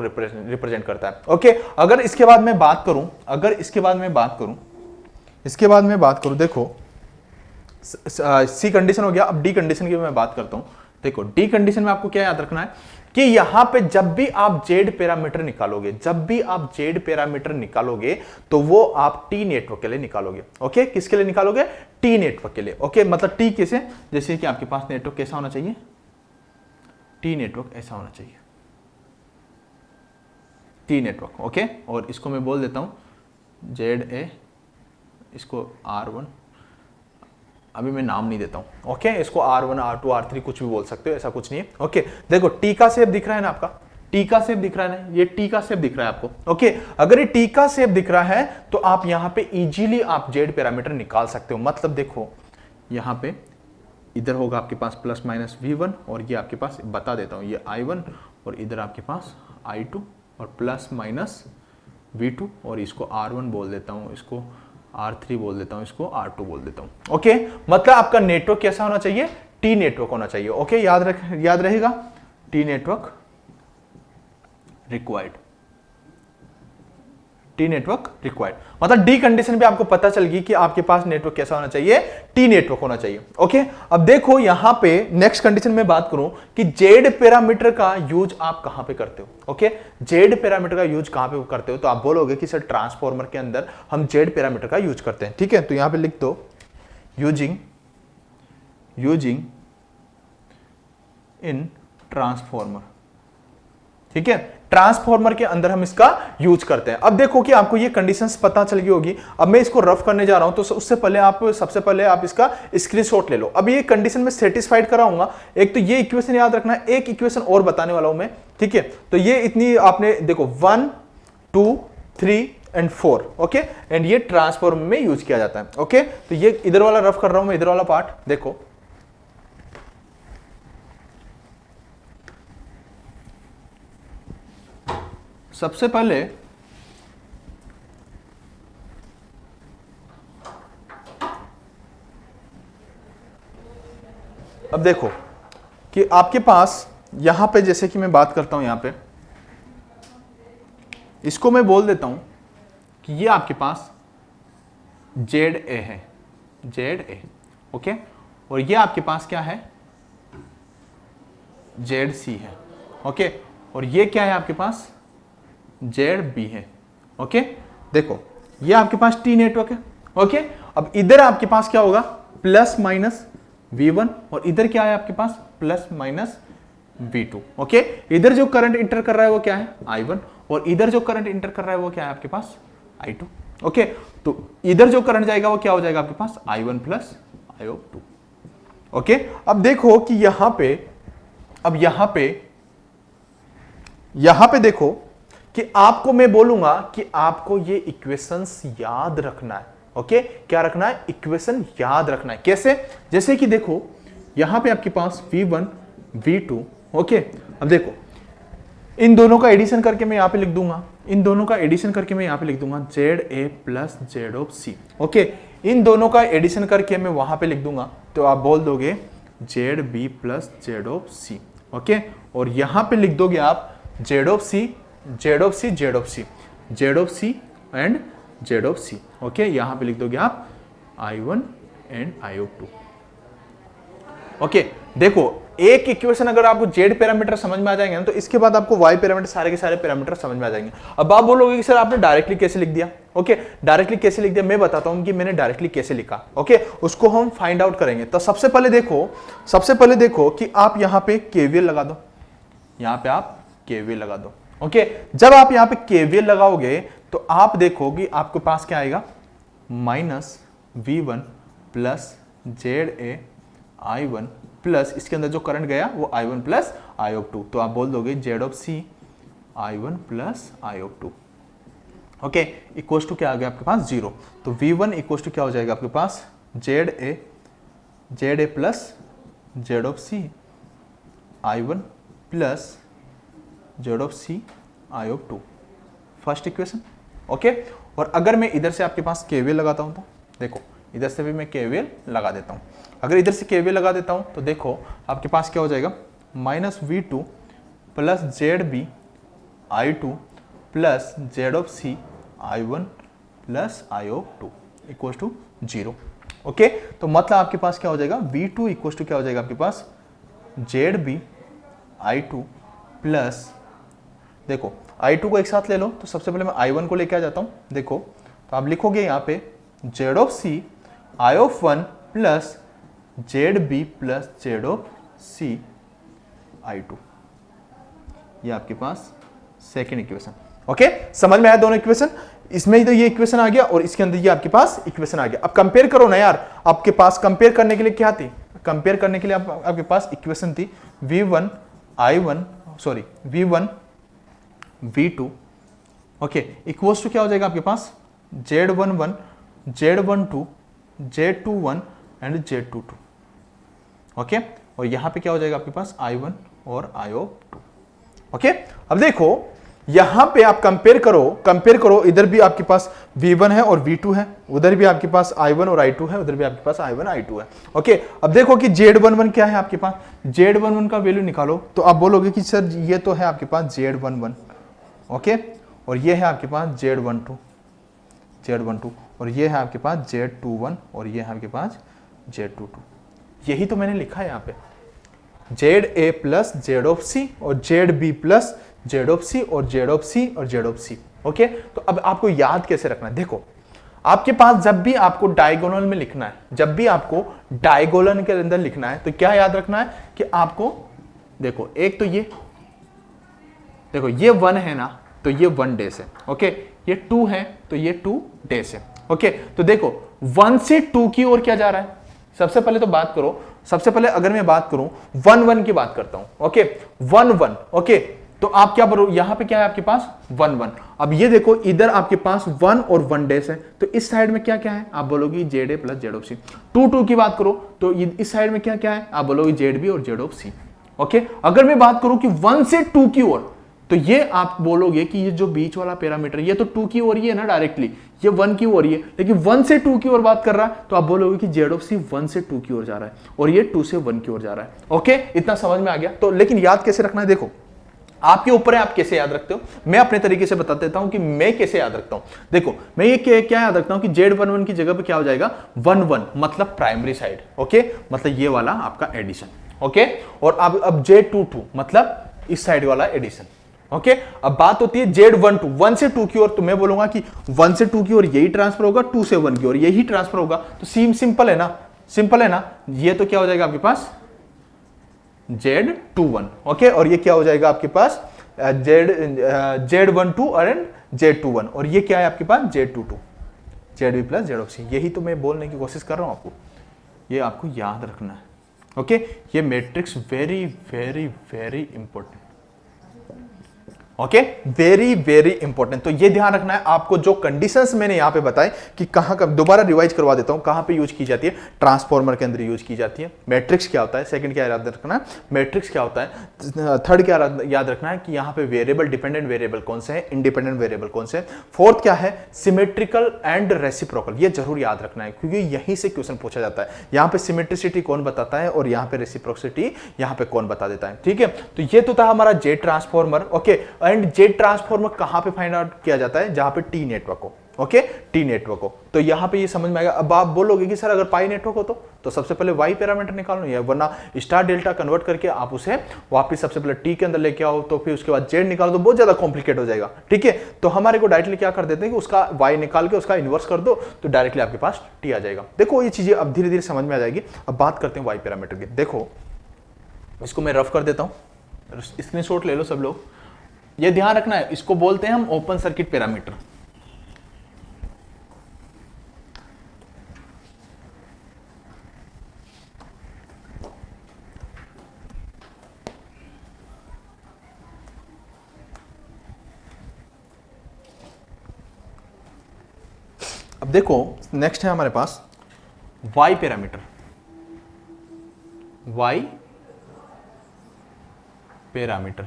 रिप्रेजेंट करता है। ओके, अगर इसके बाद मैं बात करूं, देखो सी कंडीशन हो गया। अब डी कंडीशन की मैं बात करता हूं। देखो डी कंडीशन में आपको क्या याद रखना है कि यहां पे जब भी आप जेड पैरामीटर निकालोगे तो वो आप टी नेटवर्क के लिए निकालोगे। ओके, किसके लिए निकालोगे, टी नेटवर्क के लिए। ओके, मतलब टी कैसे, जैसे कि आपके पास नेटवर्क कैसा होना चाहिए, टी नेटवर्क ऐसा होना चाहिए, टी नेटवर्क। ओके, और इसको मैं बोल देता हूं ZA, इसको R1, अभी मैं नाम नहीं देता हूं। ओके, इसको R1 R2 R3 कुछ भी बोल सकते हो, ऐसा कुछ नहीं है। ओके, देखो टी का शेप दिख रहा है ना, आपका टी का शेप दिख रहा है ना, ये टी का शेप दिख रहा है आपको। ओके, अगर ये टी का शेप दिख रहा है तो आप यहां पे इजीली आप जेड पैरामीटर निकाल सकते हो। मतलब देखो यहां पे इधर होगा आपके पास प्लस माइनस V1 और ये आपके पास बता देता हूं, ये I1 और इधर आपके पास I2 और प्लस माइनस V2 और इसको R1 बोल देता हूं, इसको R3 बोल देता हूं, इसको R2 बोल देता हूं। ओके, मतलब आपका नेटवर्क कैसा होना चाहिए, टी नेटवर्क होना चाहिए। ओके, याद रहेगा, टी नेटवर्क रिक्वायर्ड, मतलब डी कंडीशन पे आपको पता चल गई कि आपके पास नेटवर्क कैसा होना चाहिए, टी नेटवर्क होना चाहिए। ओके, अब देखो यहां पे नेक्स्ट कंडीशन में बात करूं कि जेड पैरामीटर का यूज आप कहां पे करते हो। ओके, जेड पैरामीटर का यूज कहां पे करते हो, तो आप बोलोगे कि सर ट्रांसफॉर्मर के अंदर हम जेड पैरामीटर का यूज करते हैं। ठीक है, तो यहां पे लिख दो यूजिंग इन ट्रांसफॉर्मर। ठीक है, ट्रांसफॉर्मर के अंदर हम इसका यूज करते हैं। अब देखो कि आपको ये कंडीशंस पता चल गई होगी। अब मैं इसको रफ करने जा रहा हूं, तो उससे पहले सबसे पहले आप इसका स्क्रीनशॉट ले लो। अब ये कंडीशन में सेटिस्फाइड कराऊंगा। एक तो ये इक्वेशन याद रखना है, एक इक्वेशन और बताने वाला हूं मैं। ठीक है, तो ये इतनी आपने देखो 1 2 3 एंड 4। ओके, एंड ये ट्रांसफॉर्मर में यूज किया जाता है। ओके, तो ये इधर वाला रफ कर रहा हूं मैं, इधर वाला पार्ट देखो। सबसे पहले अब देखो कि आपके पास यहां पे, जैसे कि मैं बात करता हूं यहां पे, इसको मैं बोल देता हूं कि ये आपके पास ZA है, ZA। ओके, और ये आपके पास क्या है, ZC है। ओके, और ये क्या है आपके पास, ZB है। ओके, देखो ये आपके पास टी नेटवर्क है। ओके, अब इधर आपके पास क्या होगा, प्लस माइनस V1 और इधर क्या है आपके पास, प्लस माइनस V2। ओके, इधर जो करंट इंटर कर रहा है वो क्या है, I1 और इधर जो करंट इंटर कर रहा है वो क्या है आपके पास, I2। ओके, तो इधर जो करंट जाएगा वो क्या हो जाएगा आपके पास, I1 प्लस I2। ओके, अब देखो कि यहां पे अब यहां पे देखो कि आपको मैं बोलूंगा कि आपको ये इक्वेशंस याद रखना है। ओके, क्या रखना है? इक्वेशन याद रखना है। कैसे? जैसे कि देखो यहां पे आपके पास V1 V2। ओके, अब देखो इन दोनों का एडिशन करके मैं यहां पे लिख दूंगा, इन दोनों का एडिशन करके मैं यहां पे लिख दूंगा ZA plus Z of C। Okay, इन दोनों का एडिशन करके मैं वहां पे लिख दूंगा, तो आप बोल दोगे ZB plus Z of C। Okay, और यहां पे लिख दोगे आप Z of C, Z of C, Z of C, Z of C and Z of C। Okay, यहां पे लिख दोगे आप I1 and I of 2। Okay, देखो एक इक्वेशन अगर आपको Z पैरामीटर समझ में आ जाएंगे ना, तो इसके बाद आपको Y पैरामीटर, सारे के सारे पैरामीटर समझ में आ जाएंगे। अब आप बोलोगे कि सर आपने डायरेक्टली कैसे लिख दिया? ओके, डायरेक्टली कैसे लिख दिया मैं बताता हूं कि मैंने डायरेक्टली कैसे लिखा। ओके, उसको हम फाइंड आउट करेंगे। तो सबसे पहले देखो कि आप यहां पे KVL लगा दो, यहां पे आप KVL लगा दो। ओके, जब आप यहां पे KVL लगाओगे तो आप देखो कि आपके पास क्या आएगा, minus V1 plus ZA I1 plus इसके अंदर जो करंट गया वो I1 प्लस I ऑफ 2। तो आप बोल दोगे Z of C I1 plus I of 2। Okay, equals to क्या आ गया आपके पास? 0। तो V1 इक्वल्स टू क्या हो जाएगा आपके पास? ZA plus Z of C I1 plus Z of C I of 2, first equation. Okay, और अगर मैं इधर से आपके पास KVL लगाता हूं तो देखो इधर से भी मैं KVL लगा देता हूं। अगर इधर से KVL लगा देता हूं तो देखो आपके पास क्या हो जाएगा, minus V2 plus ZB I2 plus Z of C I1 plus I of 2 equals to 0। Okay, तो मतलब आपके पास क्या हो जाएगा, V2 इक्वल्स टू क्या हो जाएगा आपके पास, ZB I2 प्लस, देखो I2 को एक साथ ले लो तो सबसे पहले मैं I1 को लेके आ जाता हूं। देखो तो आप लिखोगे यहां पे Z of C I of 1 plus ZB plus Z of C I2, ये आपके पास सेकेंड इक्वेशन। ओके, समझ में आया दोनों इक्वेशन? इसमें ही तो ये इक्वेशन आ गया और इसके अंदर ये आपके पास इक्वेशन आ गया। अब कंपेयर करो ना यार, आपके पास कंपेयर करने के लिए क्या थी? कंपेयर करने के लिए आपके पास इक्वेशन थी V1 V2। Okay, equals to क्या हो जाएगा आपके पास, Z11 Z12 Z21 and Z22। Okay, और यहां पे क्या हो जाएगा आपके पास, I1 और I ऑफ 2। ओके, अब देखो यहां पे आप कंपेयर करो, इधर भी आपके पास V1 है और V2 है, उधर भी आपके पास I1 और I2 है, उधर भी आपके पास I1 I2 है। ओके, अब देखो कि Z11 क्या है आपके पास, Z11 का वैल्यू निकालो तो आप बोलोगे कि सर ये तो है आपके पास Z11। ओके, और ये है आपके पास Z12 और ये है आपके पास Z21 और ये है आपके पास Z22। यही तो मैंने लिखा है यहाँ पे, ZA plus Z of C और ZB plus Z of C और Z ऑफ C और Z ऑफ C। ओके, तो अब आपको याद कैसे रखना है? देखो आपके पास जब भी आपको डायगोनल में लिखना है, जब भी आपको डायगोनल के अंदर लिखना है तो क्या याद रखना है कि आपको, देखो एक तो ये, देखो ये 1 है ना तो ये 1 डेज है। ओके, ये 2 है तो ये 2 डेज है। ओके, तो देखो 1 से 2 की ओर क्या जा रहा है? सबसे पहले तो बात करो, सबसे पहले अगर मैं बात करूं 1 की बात करता हूं। ओके, 1 ओके, तो आप क्या बोलो, यहां पे क्या है आपके पास 1 अब ये देखो इधर आपके पास 1 और 1 डेज है, तो इस साइड में क्या क्या है? आप बोलोगे ZA plus Z of C। 2 की बात करो तो इस साइड में क्या क्या है? आप बोलोगे ZB और Z ऑफ C। ओके, अगर मैं बात करूं कि 1 से 2 की ओर, तो ये आप बोलोगे कि ये जो बीच वाला पैरामीटर ये तो 2 की ओर ही है ना, डायरेक्टली ये 1 की ओर ही है, लेकिन 1 से 2 की ओर बात कर रहा है तो आप बोलोगे कि Z ऑफ C 1 से 2 की ओर जा रहा है और ये 2 से 1 की ओर जा रहा है। ओके, इतना समझ में आ गया? तो लेकिन याद कैसे रखना है, देखो आपके ऊपर है आप कैसे याद रखते हो। मैं अपने तरीके से बता देता हूं कि मैं कैसे याद रखता हूं। देखो मैं ये क्या याद रखता हूं कि Z11 की जगह पे क्या हो जाएगा 1 मतलब प्राइमरी साइड। ओके, मतलब ये वाला आपका एडिशन। ओके, और अब Z22 मतलब इस साइड वाला एडिशन। ओके, अब बात होती है Z12 1 से 2 की ओर, तो मैं बोलूंगा कि 1 से 2 की ओर यही ट्रांसफर होगा, 2 से 1 की ओर यही ट्रांसफर होगा। तो सिंपल है ना, सिंपल है ना, ये तो क्या हो जाएगा आपके पास Z21। ओके, और ये क्या हो जाएगा आपके पास Z12 एंड Z21 और ये क्या है आपके पास Z22, ZB plus Z of C। यही तो मैं बोलने की कोशिश कर रहा हूं आपको, ये आपको याद रखना है। ओके ये matrix very very very important, okay very very important. तो ये ध्यान रखना है आपको, जो कंडीशंस मैंने यहां पे बताए कि कहां का, दोबारा रिवाइज करवा देता हूं, कहां पे यूज की जाती है, ट्रांसफॉर्मर के अंदर यूज की जाती है। मैट्रिक्स क्या होता है, सेकंड क्या याद रखना है, मैट्रिक्स क्या होता है, थर्ड क्या याद रखना है कि यहां पे वेरिएबल, डिपेंडेंट वेरिएबल कौन से हैं, इंडिपेंडेंट वेरिएबल कौन से हैं, फोर्थ क्या है, सिमेट्रिकल एंड रेसिप्रोकल, ये जरूर याद रखना है क्योंकि यहीं से क्वेश्चन पूछा जाता है। यहां पे सिमेट्रिसिटी कौन बताता है और यहां पे रेसिप्रोसिटी यहां पे कौन बता देता है, ठीक है। तो ये तो था हमारा Z transformer, okay. And Z transformer कहां पे फाइंड आउट किया जाता है, जहां पे टी नेटवर्क हो, ओके टी नेटवर्क हो। तो यहां पे ये समझ में आएगा। अब आप बोलोगे कि सर अगर पाई नेटवर्क हो तो सबसे पहले वाई पैरामीटर निकालो, या वरना स्टार डेल्टा कन्वर्ट करके आप उसे वापस सबसे पहले टी के अंदर लेके आओ, तो फिर उसके बाद जेड निकालो, तो बहुत ज्यादा कॉम्प्लिकेट हो जाएगा, ठीक है। तो हमारे को डायरेक्टली क्या कर देते हैं कि उसका वाई निकाल के उसका इनवर्स कर दो, तो डायरेक्टली आपके पास टी आ जाएगा। देखो ये चीजें अब धीरे धीरे समझ में आ जाएगी। अब बात करते हैं वाई पैरामीटर की। देखो इसको मैं रफ कर देता हूं, स्क्रीनशॉट ले लो सब लोग। ये ध्यान रखना है, इसको बोलते हैं हम ओपन सर्किट पैरामीटर। अब देखो नेक्स्ट है हमारे पास वाई पैरामीटर। वाई पैरामीटर,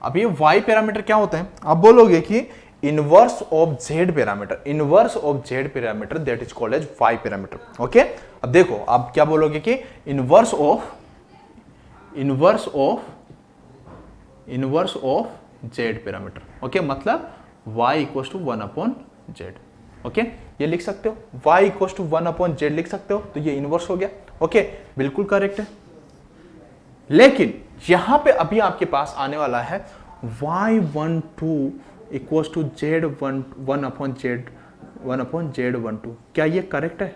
अब ये वाई पैरामीटर क्या होता है, आप बोलोगे कि inverse of Z parameter, inverse of Z parameter that is called as Y parameter, okay. अब देखो आप क्या बोलोगे कि inverse of Z parameter, okay, मतलब y equals to 1/z, okay. ये लिख सकते हो, y इक्वल्स टू 1/z लिख सकते हो, तो ये इनवर्स हो गया, ओके, बिल्कुल करेक्ट है। लेकिन यहां पे अभी आपके पास आने वाला है y12 इक्वल्स टू z1/z1/z12, क्या ये करेक्ट है?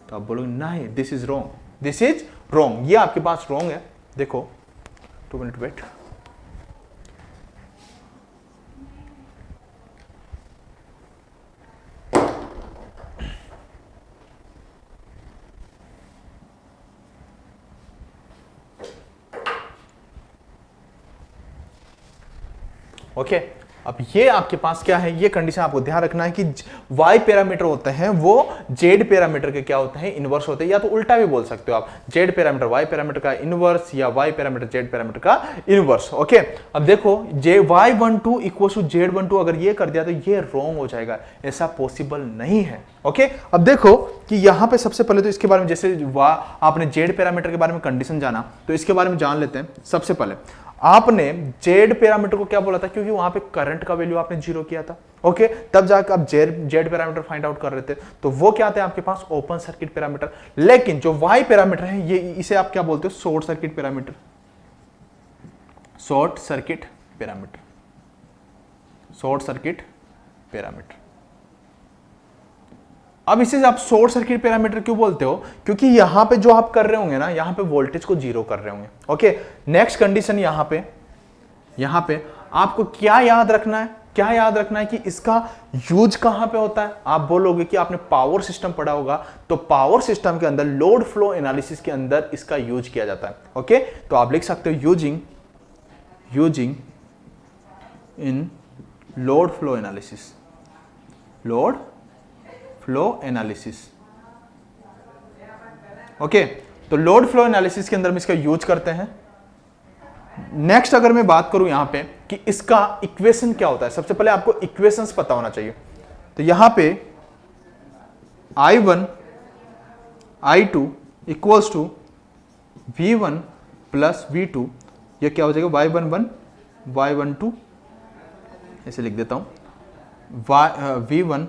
तो आप बोलोगे नहीं, this is wrong, this is wrong, ये आपके पास रॉन्ग है। देखो 2 मिनट वेट, ओके। अब ये आपके पास क्या है, ये कंडीशन आपको ध्यान रखना है कि y पैरामीटर होते हैं वो z पैरामीटर के क्या होते हैं, इनवर्स होते हैं, या तो उल्टा भी बोल सकते हो आप, z पैरामीटर y पैरामीटर का इनवर्स या y पैरामीटर z पैरामीटर का इनवर्स, ओके। अब देखो y12 इक्वल टू z12 अगर ये कर दिया तो ये रॉन्ग हो जाएगा, ऐसा पॉसिबल नहीं है, ओके। अब देखो कि यहां पे सबसे पहले तो इसके बारे में, जैसे आपने z पैरामीटर के बारे में कंडीशन जाना, तो इसके बारे में जान लेते हैं। सबसे पहले आपने जेड पैरामीटर को क्या बोला था, क्योंकि वहां पे करंट का वैल्यू आपने जीरो किया था, ओके, तब जाकर आप जेड पैरामीटर फाइंड आउट कर रहे थे, तो वो क्या थे आपके पास ओपन सर्किट पैरामीटर। लेकिन जो वाई पैरामीटर है, ये इसे आप क्या बोलते हो, short circuit parameter, short circuit parameter, short circuit parameter. अब इसे आप शॉर्ट सर्किट पैरामीटर क्यों बोलते हो, क्योंकि यहां पे जो आप कर रहे होंगे ना, यहां पे वोल्टेज को जीरो कर रहे होंगे, ओके। नेक्स्ट कंडीशन यहां पे आपको क्या याद रखना है, क्या याद रखना है कि इसका यूज कहां पे होता है। आप बोलोगे कि आपने पावर सिस्टम पढ़ा होगा, तो पावर सिस्टम के अंदर लोड फ्लो एनालिसिस के अंदर इसका यूज किया जाता है, ओके। तो आप लिख सकते हो using in load flow analysis, load flow analysis, okay. तो लोड फ्लो एनालिसिस के अंदर हम इसका यूज करते हैं। नेक्स्ट अगर मैं बात करूं यहां पे कि इसका इक्वेशन क्या होता है, सबसे पहले आपको इक्वेशंस पता होना चाहिए। तो यहां पे I1 I2 equals to V1 plus V2, ये क्या हो जाएगा, Y11 Y12, ऐसे लिख देता हूं, V1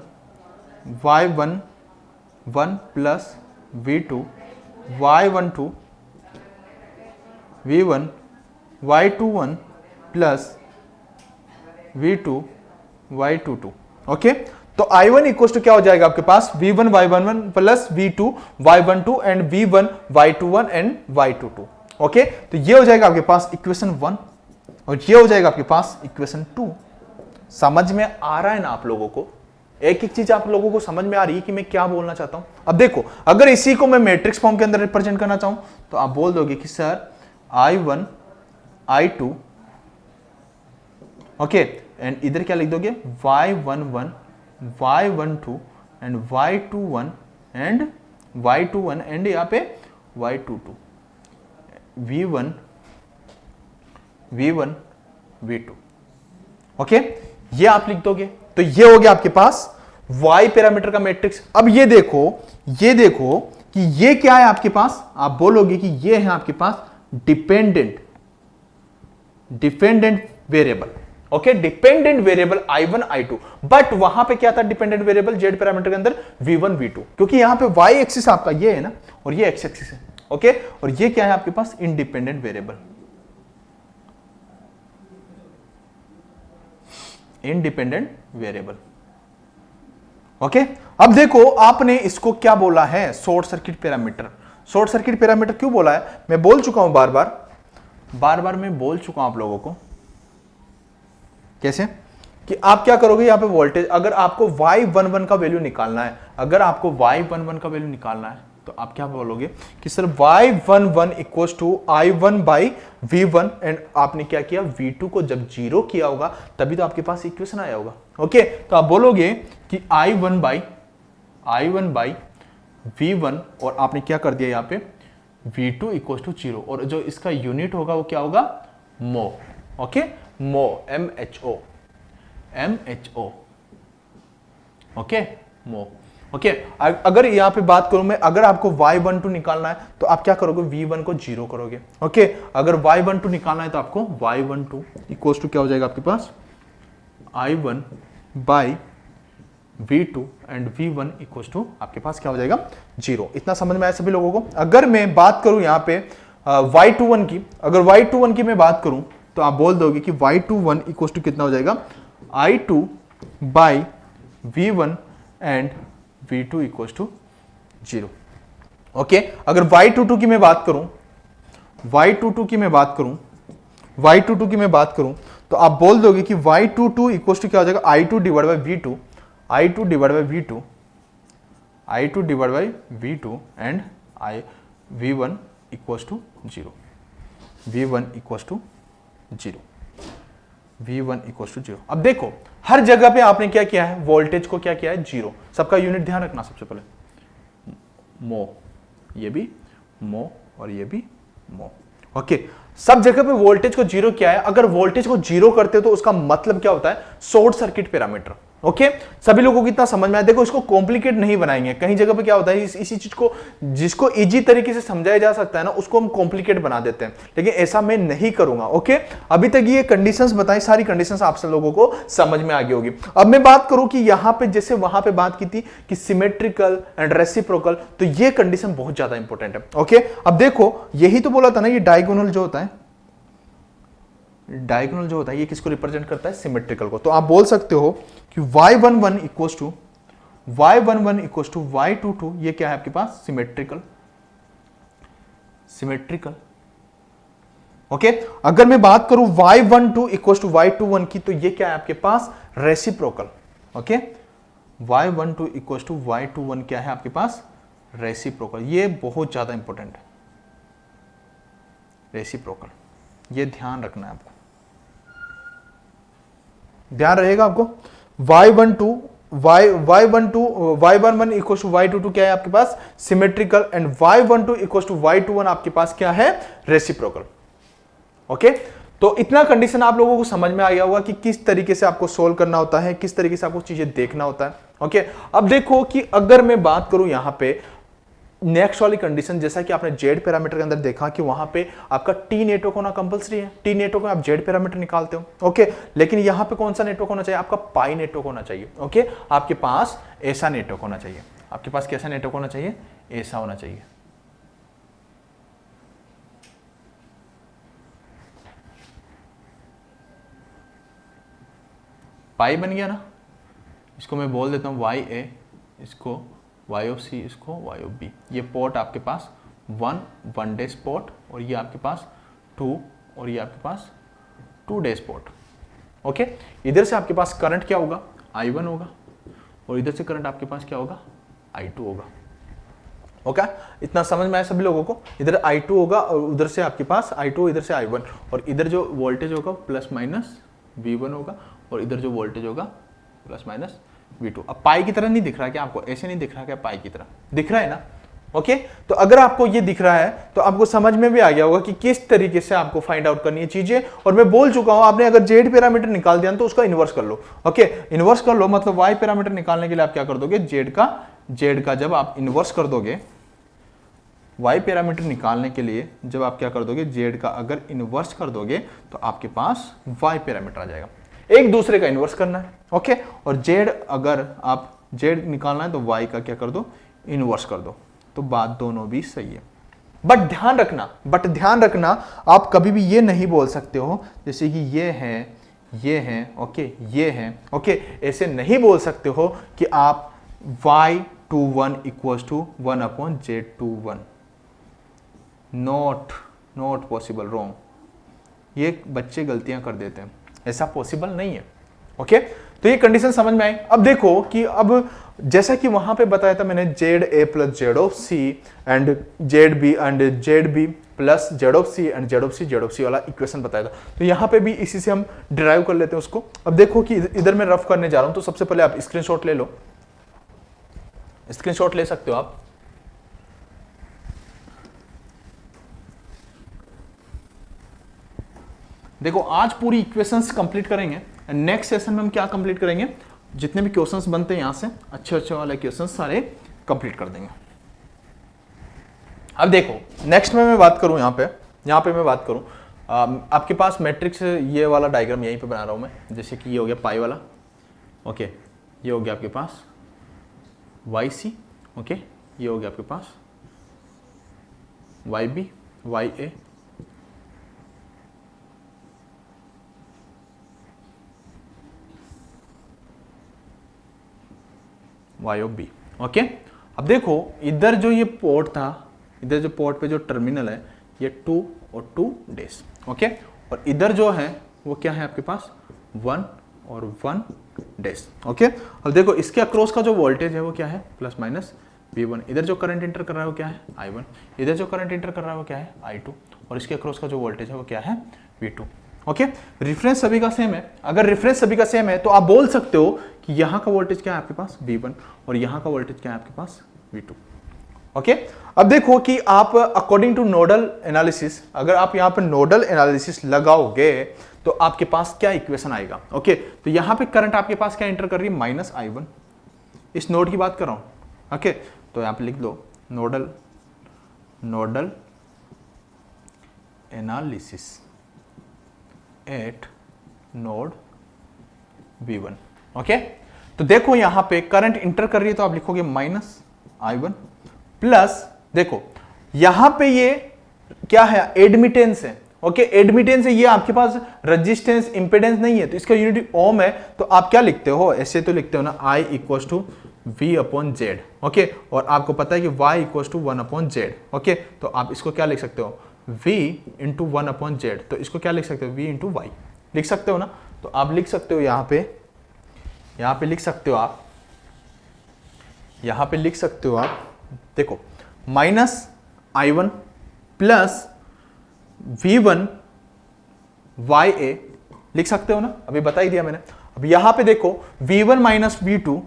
Y11 plus V2 Y12 V1 Y21 plus V2 Y22, okay. तो I1 इक्वल टू क्या हो जाएगा आपके पास, V1 Y11 plus V2 Y12 and V1 Y21 and Y22, okay. तो ये हो जाएगा आपके पास इक्वेशन 1 और ये हो जाएगा आपके पास इक्वेशन 2। समझ में आ रहा है ना आप लोगों को, एक एक चीज आप लोगों को समझ में आ रही है कि मैं क्या बोलना चाहता हूं? अब देखो, अगर इसी को मैं मैट्रिक्स फॉर्म के अंदर रिप्रेजेंट करना चाहूं तो आप बोल दोगे कि sir I1 I2, okay, and इधर क्या लिख दोगे, Y11 Y12 and Y21 and Y21 and यहाँ पे Y22, V1 V2, ओके, ये आप लिख दोगे। तो ये हो गया आपके पास Y पैरामीटर का मैट्रिक्स। अब ये देखो कि ये क्या है आपके पास, आप बोलोगे कि ये है आपके पास dependent variable, okay, dependent variable I1 I2, but वहां पे क्या था डिपेंडेंट वेरिएबल जेड पैरामीटर के अंदर V1 V2, क्योंकि यहां पे Y एक्सिस आपका ये है ना और ये X एक्सिस है, ओके, और ये क्या है आपके पास इंडिपेंडेंट वेरिएबल, ओके। अब देखो आपने इसको क्या बोला है, short circuit parameter. Short circuit parameter क्यों बोला है, मैं बोल चुका हूं बार बार मैं बोल चुका हूं आप लोगों को, कैसे कि आप क्या करोगे यहां पे वोल्टेज, अगर आपको Y11 का वैल्यू निकालना है, तो आप क्या बोलोगे कि sir Y11 equals to I1 by V1, and आपने क्या किया, V2 को जब 0 किया होगा तभी तो आपके पास इक्वेशन आया होगा, ओके। तो आप बोलोगे कि I1 बाई V1 और आपने क्या कर दिया यहाँ पे V2 इक्वल्स टू 0, और जो इसका यूनिट होगा वो क्या होगा, मो, ओके, मो, MHO, ओके, मो, ओके। अगर यहां पे बात करूं मैं, अगर आपको Y12 निकालना है तो आप क्या करोगे, V1 को 0 करोगे, ओके। अगर Y12 निकालना है तो आपको Y12 इक्वल्स टू क्या हो जाएगा आपके पास, I1 by V2 and V1 equals to आपके पास क्या हो जाएगा 0। इतना समझ में आया सभी लोगों को? अगर मैं बात करूं यहां पे Y21 की, अगर Y21 की मैं बात करूं तो आप बोल दोगे कि Y21 इक्वल्स टू कितना हो जाएगा, I2 by V1 and V2 equals to 0, okay. अगर Y22 की मैं बात करूं, Y22 की मैं बात करूं तो आप बोल दोगे कि Y22 इक्वल्स टू क्या हो जाएगा, I2 divide by V2 and V1 equals to 0, V1 equals to 0। अब देखो हर जगह पे आपने क्या किया है, वोल्टेज को क्या किया है, 0। सबका यूनिट ध्यान रखना, सबसे पहले मो, ये भी मो और ये भी मो, ओके। सब जगह पे वोल्टेज को 0 किया है। अगर वोल्टेज को 0 करते हो तो उसका मतलब क्या होता है, शॉर्ट सर्किट पैरामीटर, ओके। सभी लोगों को इतना समझ में आया? देखो इसको कॉम्प्लिकेट नहीं बनाएंगे। कहीं जगह पे क्या होता है, इसी चीज को जिसको इजी तरीके से समझाया जा सकता है ना, उसको हम कॉम्प्लिकेट बना देते हैं, लेकिन ऐसा मैं नहीं करूंगा, ओके। अभी तक ये कंडीशंस बताई, सारी कंडीशंस आप सब लोगों को समझ में आ गई होगी। अब मैं बात करूं कि यहां पे जैसे वहां पे बात की थी कि सिमेट्रिकल एंड रेसिप्रोकल, तो ये कंडीशन बहुत ज्यादा इंपॉर्टेंट है, ओके। अब देखो यही तो बोला था ना, ये डायगोनल जो होता है, ये किसको रिप्रेजेंट करता है, सिमेट्रिकल को। तो आप बोल सकते हो कि Y11 इक्वल्स टू Y22, ये क्या है आपके पास, सिमेट्रिकल, ओके। अगर मैं बात करूं Y12 इक्वल्स टू Y21 की, तो ये क्या है आपके पास, reciprocal, okay. Y12 equals to Y21 क्या है आपके पास, रेसिप्रोकल। ये बहुत ज्यादा इंपॉर्टेंट है, रेसिप्रोकल, ये ध्यान रखना है आपको, ध्यान रहेगा आपको। Y11 इक्वल टू Y22 क्या है आपके पास, symmetrical, and Y12 equal to Y21 आपके पास क्या है, रेसिप्रोकल, ओके। तो इतना कंडीशन आप लोगों को समझ में आ गया होगा कि किस तरीके से आपको सोल्व करना होता है, किस तरीके से आपको चीजें देखना होता है, ओके। अब देखो कि अगर मैं बात करूं यहां पे नेक्स्ट वाली कंडीशन, जैसा कि आपने जेड पैरामीटर के अंदर देखा कि वहां पे आपका टी नेटवर्क होना कंपलसरी है, टी नेटवर्क में आप जेड पैरामीटर निकालते हो, ओके। लेकिन यहां पे कौन सा नेटवर्क होना चाहिए, आपका पाई नेटवर्क होना चाहिए, ओके। आपके पास ऐसा नेटवर्क होना चाहिए, आपके पास कैसा नेटवर्क होना चाहिए, ऐसा होना चाहिए, पाई बन गया ना। इसको मैं बोल देता हूं YA, इसको Y ऑफ C, इसको Y ऑफ B। ये पोर्ट आपके पास 1 डेज पोर्ट, और ये आपके पास 2, और ये आपके पास 2 डेज पोर्ट, ओके। इधर से आपके पास करंट क्या होगा, I1 होगा, और इधर से करंट आपके पास क्या होगा, I2 होगा। ओके, इतना समझ में आया सभी लोगों को। इधर I2 होगा और उधर से आपके पास I2, इधर से I1, और इधर जो वोल्टेज होगा प्लस माइनस V1 होगा, और इधर जो वोल्टेज होगा प्लस माइनस V2। अब पाई की तरह नहीं दिख रहा है क्या आपको, ऐसे नहीं दिख रहा क्या, पाई की तरह दिख रहा है ना। ओके, तो अगर आपको ये दिख रहा है तो आपको समझ में भी आ गया होगा कि किस तरीके से आपको फाइंड आउट करनी है चीजें। और मैं बोल चुका हूं, आपने अगर जेड पैरामीटर निकाल दिया तो उसका इन्वर्स कर लो। ओके, इन्वर्स कर लो मतलब वाई पैरामीटर निकालने के लिए आप क्या कर दोगे, जेड का जब आप इन्वर्स कर दोगे, वाई पैरामीटर निकालने के लिए जब आप क्या कर दोगे, जेड का अगर इन्वर्स कर दोगे तो आपके पास वाई पैरामीटर आ जाएगा। एक दूसरे का इन्वर्स करना है। ओके, और जेड अगर आप जेड निकालना है तो वाई का क्या कर दो, इन्वर्स कर दो, तो बात दोनों भी सही है। बट ध्यान रखना आप कभी भी ये नहीं बोल सकते हो जैसे कि ये है ओके, ये है ओके, ऐसे नहीं बोल सकते हो कि आप y21 equals to 1/z21, not possible, wrong. ये बच्चे गलतियां कर देते हैं, ऐसा पॉसिबल नहीं है। ओके, तो ये कंडीशन समझ में आई। अब देखो कि अब जैसा कि वहां पे बताया था मैंने, Z A plus Z of C and Z B plus Z of C and Z of C वाला इक्वेशन बताया था। तो यहाँ पे भी इसी से हम डिराइव कर लेते हैं उसको। अब देखो कि इधर मैं रफ करने जा रहा हूं, तो सबसे पहले आप स्क्रीनशॉट ले लो, स्क्रीनशॉट ले सकते हो आप। देखो आज पूरी इक्वेशंस कंप्लीट करेंगे, नेक्स्ट सेशन में हम क्या कंप्लीट करेंगे, जितने भी क्वेश्चंस बनते हैं यहां से अच्छे वाले क्वेश्चंस सारे कंप्लीट कर देंगे। अब देखो नेक्स्ट में मैं बात करूं, यहां पे मैं बात करूं, आपके पास मैट्रिक्स ये वाला डायग्राम यहीं पे बना रहा हूं मैं, जैसे कि ये हो गया पाई वाला। ओके, ये हो गया आपके पास YC। ओके, ये हो गया आपके पास YB, YA, Y of B। Okay, अब देखो इधर जो ये पोर्ट था, इधर जो पोर्ट पे जो टर्मिनल है ये 2 और 2 डैश। ओके, और इधर जो है वो क्या है आपके पास 1 और 1 डैश। ओके, अब देखो इसके अक्रॉस का जो वोल्टेज है वो क्या है प्लस माइनस V1। इधर जो करंट इंटर कर रहा है वो क्या है I1, इधर जो करंट इंटर कर रहा है वो क्या है I2, और इसके अक्रॉस का जो वोल्टेज है वो क्या है V2। ओके, रेफरेंस सभी का सेम है। अगर रेफरेंस सभी का सेम है तो आप बोल सकते हो कि यहां का वोल्टेज क्या है आपके पास V1 और यहां का वोल्टेज क्या है आपके पास V2। ओके, अब देखो कि आप अकॉर्डिंग टू नोडल एनालिसिस, अगर आप यहां पर नोडल एनालिसिस लगाओगे तो आपके पास क्या इक्वेशन आएगा। ओके, तो यहां पे करंट आपके पास क्या इंटर कर रही है -I1, इस नोड की बात कर रहा हूं। ओके, तो यहां पे लिख दो nodal analysis eight node V1। Okay, तो देखो यहां पे करंट इंटर कर रही है तो आप लिखोगे -I1 प्लस, देखो यहां पे ये क्या है एडमिटेंस है। ओके, एडमिटेंस है, ये आपके पास रेजिस्टेंस इंपेडेंस नहीं है, तो इसका यूनिट ओम है। तो आप क्या लिखते हो, ऐसे तो लिखते हो ना I equal to V/Z। Okay, और आपको पता है कि Y equal to 1/Z। Okay, तो आप इसको क्या लिख सकते हो V इंटू 1/Z, तो इसको क्या लिख सकते हो V इंटू वाई लिख सकते हो ना। तो आप लिख सकते हो यहां पे लिख सकते हो आप, यहां पे लिख सकते हो आप, देखो -I1 प्लस V1 YA लिख सकते हो ना, अभी बता ही दिया मैंने। अब यहां पे देखो V1 minus V2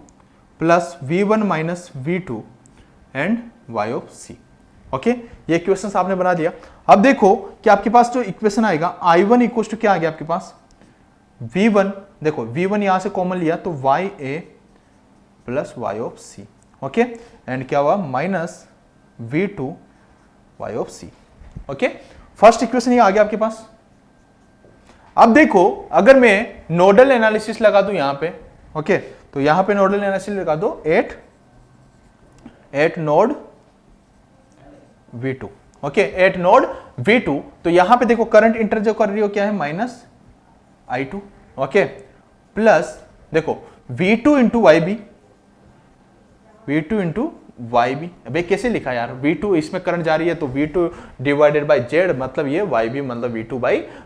plus V1 minus V2 and Y of C। Okay, ये इक्वेशन आपने बना दिया। अब देखो कि आपके पास जो इक्वेशन आएगा I1 इक्वल टू क्या आ गया आपके पास V1, देखो V1 यहां से कॉमन लिया तो YA plus Y of C। Okay, and क्या हुआ -V2 Y of C। Okay, first equation ये आ गया आपके पास। अब देखो अगर मैं नोडल एनालिसिस लगा दूं यहां पे, ओके, तो यहां पे नोडल एनालिसिस लगा दो eight node V2। Okay, eight node V2, तो यहां पे देखो करंट इंटर जो कर रही हो क्या है -I2। ओके, प्लस देखो V2 into YB, V2 into YB। अबे कैसे लिखा यार, V2 इसमें करंट जा रही है तो V2 डिवाइडेड बाय Z, मतलब ये YB मतलब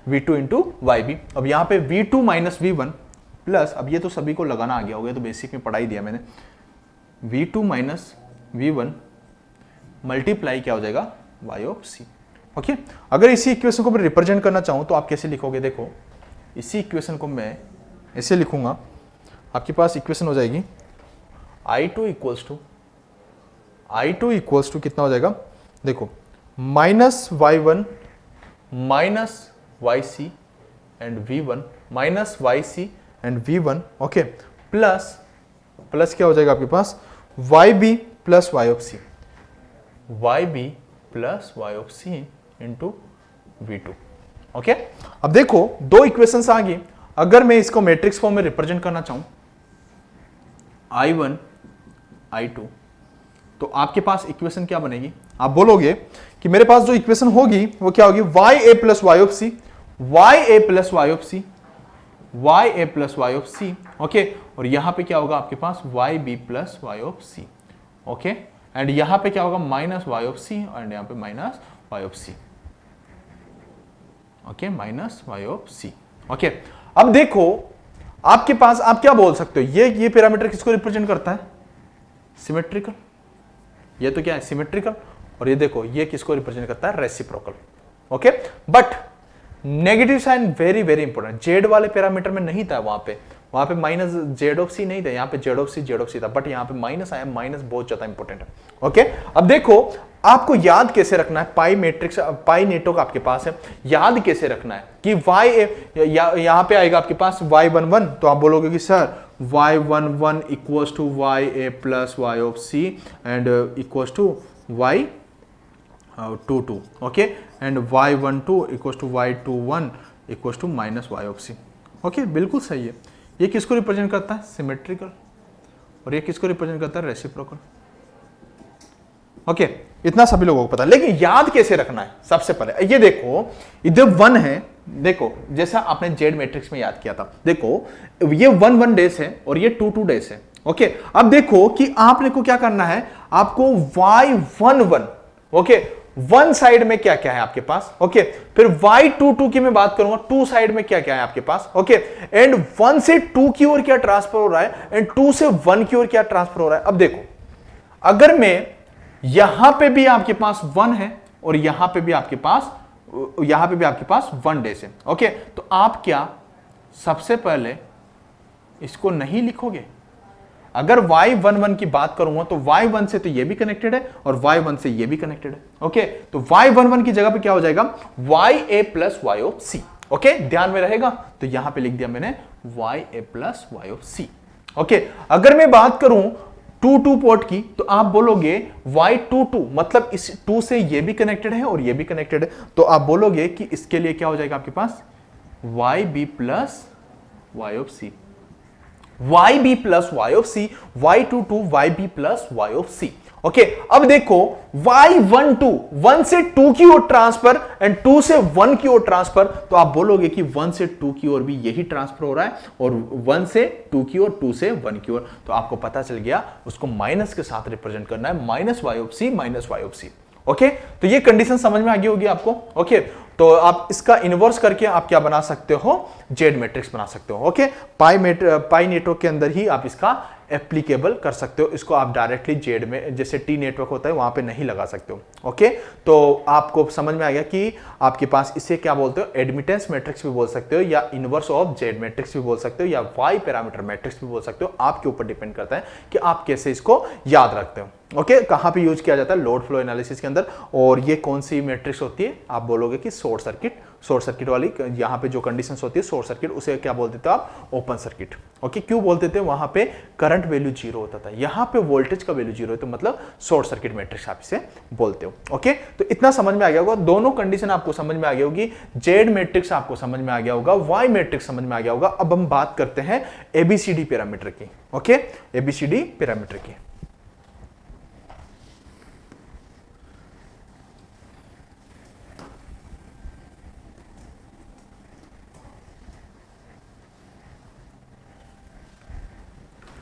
V2 इंटू YB। अब यहां पे V2 माइनस V1 प्लस, अब ये तो सभी को लगाना आ गया होगा, तो बेसिक में पढ़ाई दिया मैंने, v2 माइनस v1 मल्टीप्लाई क्या हो जाएगा y ऑफ c। ओके, अगर इसी इक्वेशन को मैं रिप्रेजेंट करना चाहूं तो आप कैसे लिखोगे, देखो इसी इक्वेशन को मैं ऐसे लिखूंगा, आपके पास इक्वेशन हो जाएगी I2 इक्वल्स टू कितना हो जाएगा, देखो minus y1 minus yc and v1 minus yc and v1, okay, plus plus क्या हो जाएगा आपके पास yb plus y of c, yb plus y of c into v2। Okay, अब देखो दो इक्वेशंस आ गई, अगर मैं इसको मैट्रिक्स फॉर्म में रिप्रेजेंट करना चाहूं I1 I2, तो आपके पास इक्वेशन क्या बनेगी, आप बोलोगे कि मेरे पास जो इक्वेशन होगी वो क्या होगी, ya plus y of c, ya plus y of c, ya plus y of c, okay, और यहां पे क्या होगा आपके पास yb plus y of c, okay, and यहां पे क्या होगा minus y of c and यहां पे minus y of c, okay, minus y of c, okay. अब देखो आपके पास, आप क्या बोल सकते हो, ये पैरामीटर किसको रिप्रेजेंट करता है, सिमेट्रिकल, ये तो क्या है सिमेट्रिकल, और ये देखो ये किसको रिप्रेजेंट करता है, reciprocal, okay. But negative sign very very important, Z वाले पैरामीटर में नहीं था, वहां पे माइनस जेड ऑफ सी नहीं था, यहाँ पे जेड ऑफ सी था, बट यहाँ पे माइनस आया, माइनस बहुत ज्यादा इंपॉर्टेंट है, ओके। अब देखो आपको याद कैसे रखना है, पाई मैट्रिक्स, पाई नेटवर्क आपके पास है, याद कैसे रखना है कि यहां पे आएगा आपके पास y11, तो आप बोलोगे कि sir y11 equals to ya plus y of c and equals to y22, okay, and y12 equals to y21 equals to minus y of c, okay, बिल्कुल सही है। ये किसको रिप्रेजेंट करता है, सिमेट्रिकल, और ये किसको रिप्रेजेंट करता है, रेसिप्रोकल, ओके, इतना सभी लोगों को पता है। लेकिन याद कैसे रखना है, सबसे पहले ये देखो इधर 1 है, देखो जैसा आपने जेड मैट्रिक्स में याद किया था, देखो ये 1 डेज है और ये 2 डेज है, ओके। अब देखो कि आपने को क्या करना है, आपको y11, ओके, 1 साइड में क्या क्या है आपके पास, ओके, फिर y22 की मैं बात करूंगा, 2 साइड में क्या क्या है आपके पास, ओके, एंड 1 से 2 की ओर क्या ट्रांसफर हो रहा है एंड 2 से 1 की ओर क्या ट्रांसफर हो रहा है। अब देखो अगर मैं यहां पे भी आपके पास 1 है और यहां पे भी आपके पास 1 डेज है, ओके, तो आप क्या सबसे पहले इसको नहीं लिखोगे, अगर y11 की बात करूंगा तो y1 से तो ये भी कनेक्टेड है और y1 से ये भी कनेक्टेड है, ओके, तो y11 की जगह पे क्या हो जाएगा ya plus y of c, okay, ध्यान में रहेगा, तो यहां पे लिख दिया मैंने ya plus y of c, okay. अगर मैं बात करूं 2 पोर्ट की, तो आप बोलोगे y22 मतलब इस 2 से ये भी कनेक्टेड है और ये भी कनेक्टेड है, तो आप बोलोगे कि इसके लिए क्या हो जाएगा आपके पास yb plus y of c, yb plus y of c, y22 yb plus y of c, okay. अब देखो y12 1 से 2 की ओर ट्रांसफर एंड 2 से 1 की ओर ट्रांसफर, तो आप बोलोगे कि 1 से 2 की ओर भी यही ट्रांसफर हो रहा है और 1 से 2 की ओर, 2 से 1 की ओर, तो आपको पता चल गया उसको माइनस के साथ रिप्रेजेंट करना है, minus y of c minus y of c, okay. तो ये कंडीशन समझ में आ गई होगी आपको, ओके। तो आप इसका इन्वर्स करके आप क्या बना सकते हो, जेड मैट्रिक्स बना सकते हो, ओके। पाई नेटवर्क के अंदर ही आप इसका एप्लीकेबल कर सकते हो, इसको आप डायरेक्टली जेड में जैसे टी नेटवर्क होता है वहां पे नहीं लगा सकते हो, ओके। तो आपको समझ में आ गया कि आपके पास इसे क्या बोलते हो, एडमिटेंस मैट्रिक्स भी बोल सकते हो या इनवर्स ऑफ जेड मैट्रिक्स भी बोल सकते हो या वाई पैरामीटर मैट्रिक्स भी बोल सकते हो, आपके ऊपर डिपेंड करता है कि आप कैसे इसको याद रखते हो, ओके। कहां पे यूज किया जाता है, लोड फ्लो एनालिसिस के अंदर, और ये कौन सी मैट्रिक्स होती है, आप बोलोगे कि शॉर्ट सर्किट वाली, यहां पे जो कंडीशंस होती है शॉर्ट सर्किट, उसे क्या बोलते थे आप, ओपन सर्किट, ओके। क्यों बोलते थे, वहां पे करंट वैल्यू 0 होता था, यहां पे वोल्टेज का वैल्यू 0 है, तो मतलब शॉर्ट सर्किट मैट्रिक्स आप इसे बोलते हो, ओके। तो इतना समझ में आ गया होगा, दोनों कंडीशन आपको समझ में आ गई होगी, जेड मैट्रिक्स आपको समझ में आ गया होगा, वाई मैट्रिक्स समझ में आ गया होगा। अब हम बात करते हैं एबीसीडी पैरामीटर की, ओके, एबीसीडी पैरामीटर की।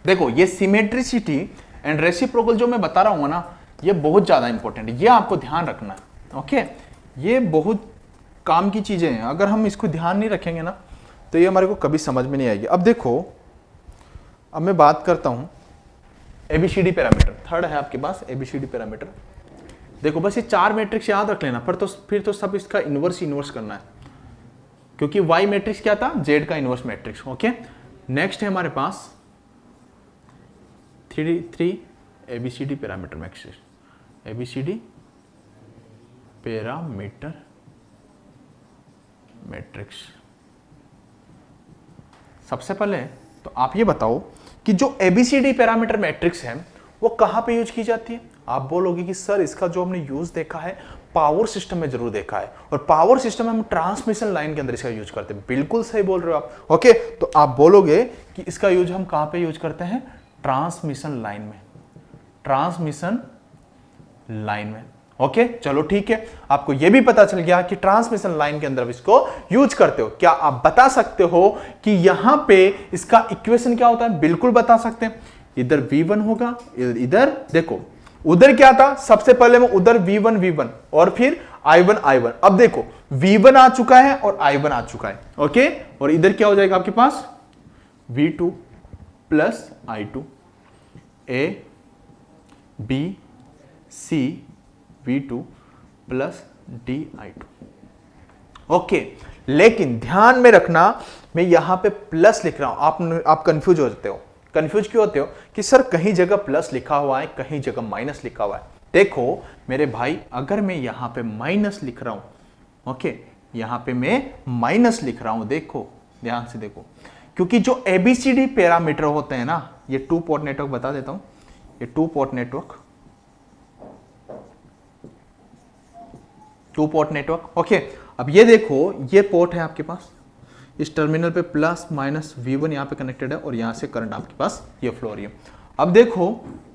देखो ये सिमेट्रिसिटी एंड रेसिप्रोकल जो मैं बता रहा हूं ना, ये बहुत ज्यादा इंपॉर्टेंट है, ये आपको ध्यान रखना है, ओके। ये बहुत काम की चीजें हैं, अगर हम इसको ध्यान नहीं रखेंगे ना तो ये हमारे को कभी समझ में नहीं आएगी। अब देखो, अब मैं बात करता हूं एबीसीडी पैरामीटर। थर्ड है आपके पास एबीसीडी पैरामीटर। देखो बस ये 4 मैट्रिक्स याद रख लेना, फिर तो सब इसका इन्वर्स करना है, क्योंकि वाई मैट्रिक्स क्या था, जेड का इन्वर्स मैट्रिक्स। ओके, नेक्स्ट है हमारे पास 3 ABCD parameter matrix, ABCD parameter matrix. सबसे पहले तो आप ये बताओ कि जो एबीसीडी पैरामीटर मैट्रिक्स है वो कहां पे यूज की जाती है। आप बोलोगे कि सर इसका जो हमने यूज देखा है पावर सिस्टम में जरूर देखा है, और पावर सिस्टम में हम ट्रांसमिशन लाइन के अंदर इसका यूज करते हैं। बिल्कुल सही बोल रहे हो आप। ओके, तो आप बोलोगे कि इसका यूज हम कहां पे यूज करते हैं, ट्रांसमिशन लाइन में, ट्रांसमिशन लाइन में। ओके, चलो ठीक है, आपको यह भी पता चल गया कि ट्रांसमिशन लाइन के अंदर इसको यूज करते हो। क्या आप बता सकते हो कि यहां पे इसका इक्वेशन क्या होता है? बिल्कुल बता सकते हैं। इधर V1 होगा, इधर देखो उधर क्या था, सबसे पहले में उधर V1 और फिर I1। अब देखो V1 आ चुका है और I1 आ चुका है। ओके, और इधर क्या हो जाएगा आपके पास V2 plus I2, A B C V2 plus DI2। Okay, लेकिन ध्यान में रखना मैं यहां पे प्लस लिख रहा हूं। आप कंफ्यूज हो जाते हो। कंफ्यूज क्यों होते हो कि सर कहीं जगह प्लस लिखा हुआ है, कहीं जगह माइनस लिखा हुआ है। देखो मेरे भाई, अगर मैं यहां पे माइनस लिख रहा हूं, ओके, यहां पे मैं माइनस लिख रहा हूं, देखो ध्यान से देखो, क्योंकि जो एबीसीडी पैरामीटर होते हैं ना, ये 2 पोर्ट नेटवर्क बता देता हूं, ये 2 पोर्ट नेटवर्क। ओके, अब ये देखो, ये पोर्ट है आपके पास, इस टर्मिनल पे प्लस माइनस V1 यहां पे कनेक्टेड है और यहां से करंट आपके पास ये फ्लो हो रही है। अब देखो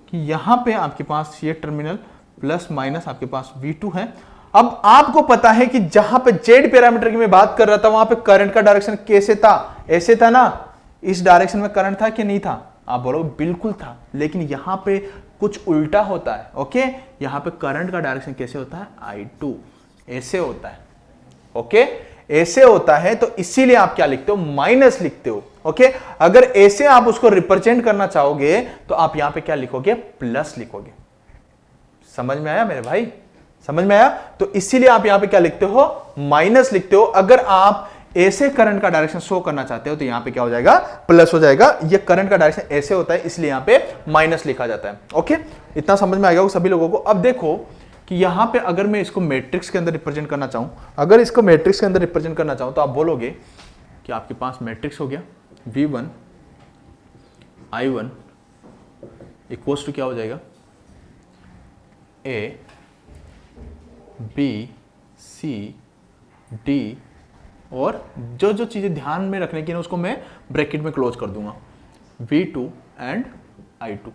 कि यहां पे आपके पास ये टर्मिनल प्लस माइनस आपके पास V2 है। अब आपको पता है कि जहां पे जेड पैरामीटर की मैं बात कर रहा था वहां पे करंट का डायरेक्शन कैसे था, ऐसे था ना, इस डायरेक्शन में करंट था कि नहीं था? आप बोलोगे बिल्कुल था, लेकिन यहां पे कुछ उल्टा होता है। ओके, यहां पे करंट का डायरेक्शन कैसे होता है, I2, ऐसे होता है। ओके, ऐसे होता है, तो इसीलिए आप क्या लिखते हो, माइनस लिखते हो। ओके, अगर ऐसे आप उसको रिप्रेजेंट करना चाहोगे तो आप यहां पे क्या लिखोगे, प्लस लिखोगे। समझ में आया मेरे भाई? समझ में आया? तो इसीलिए आप यहां पे क्या लिखते हो, माइनस लिखते हो। अगर आप ऐसे करंट का डायरेक्शन शो करना चाहते हो तो यहां पे क्या हो जाएगा, प्लस हो जाएगा। ये करंट का डायरेक्शन ऐसे होता है, इसलिए यहां पे माइनस लिखा जाता है। ओके, इतना समझ में आ गया सभी लोगों को। अब देखो कि यहां पे अगर मैं इसको मैट्रिक्स के अंदर रिप्रेजेंट करना चाहूं, अगर इसको मैट्रिक्स के अंदर रिप्रेजेंट करना चाहूं तो आप बोलोगे कि आपके पास मैट्रिक्स हो गया V1 I1 इक्वल्स टू क्या हो जाएगा, A B C D, और जो जो चीजें ध्यान में रखने की ना उसको मैं ब्रैकेट में क्लोज कर दूंगा, V2 एंड I2।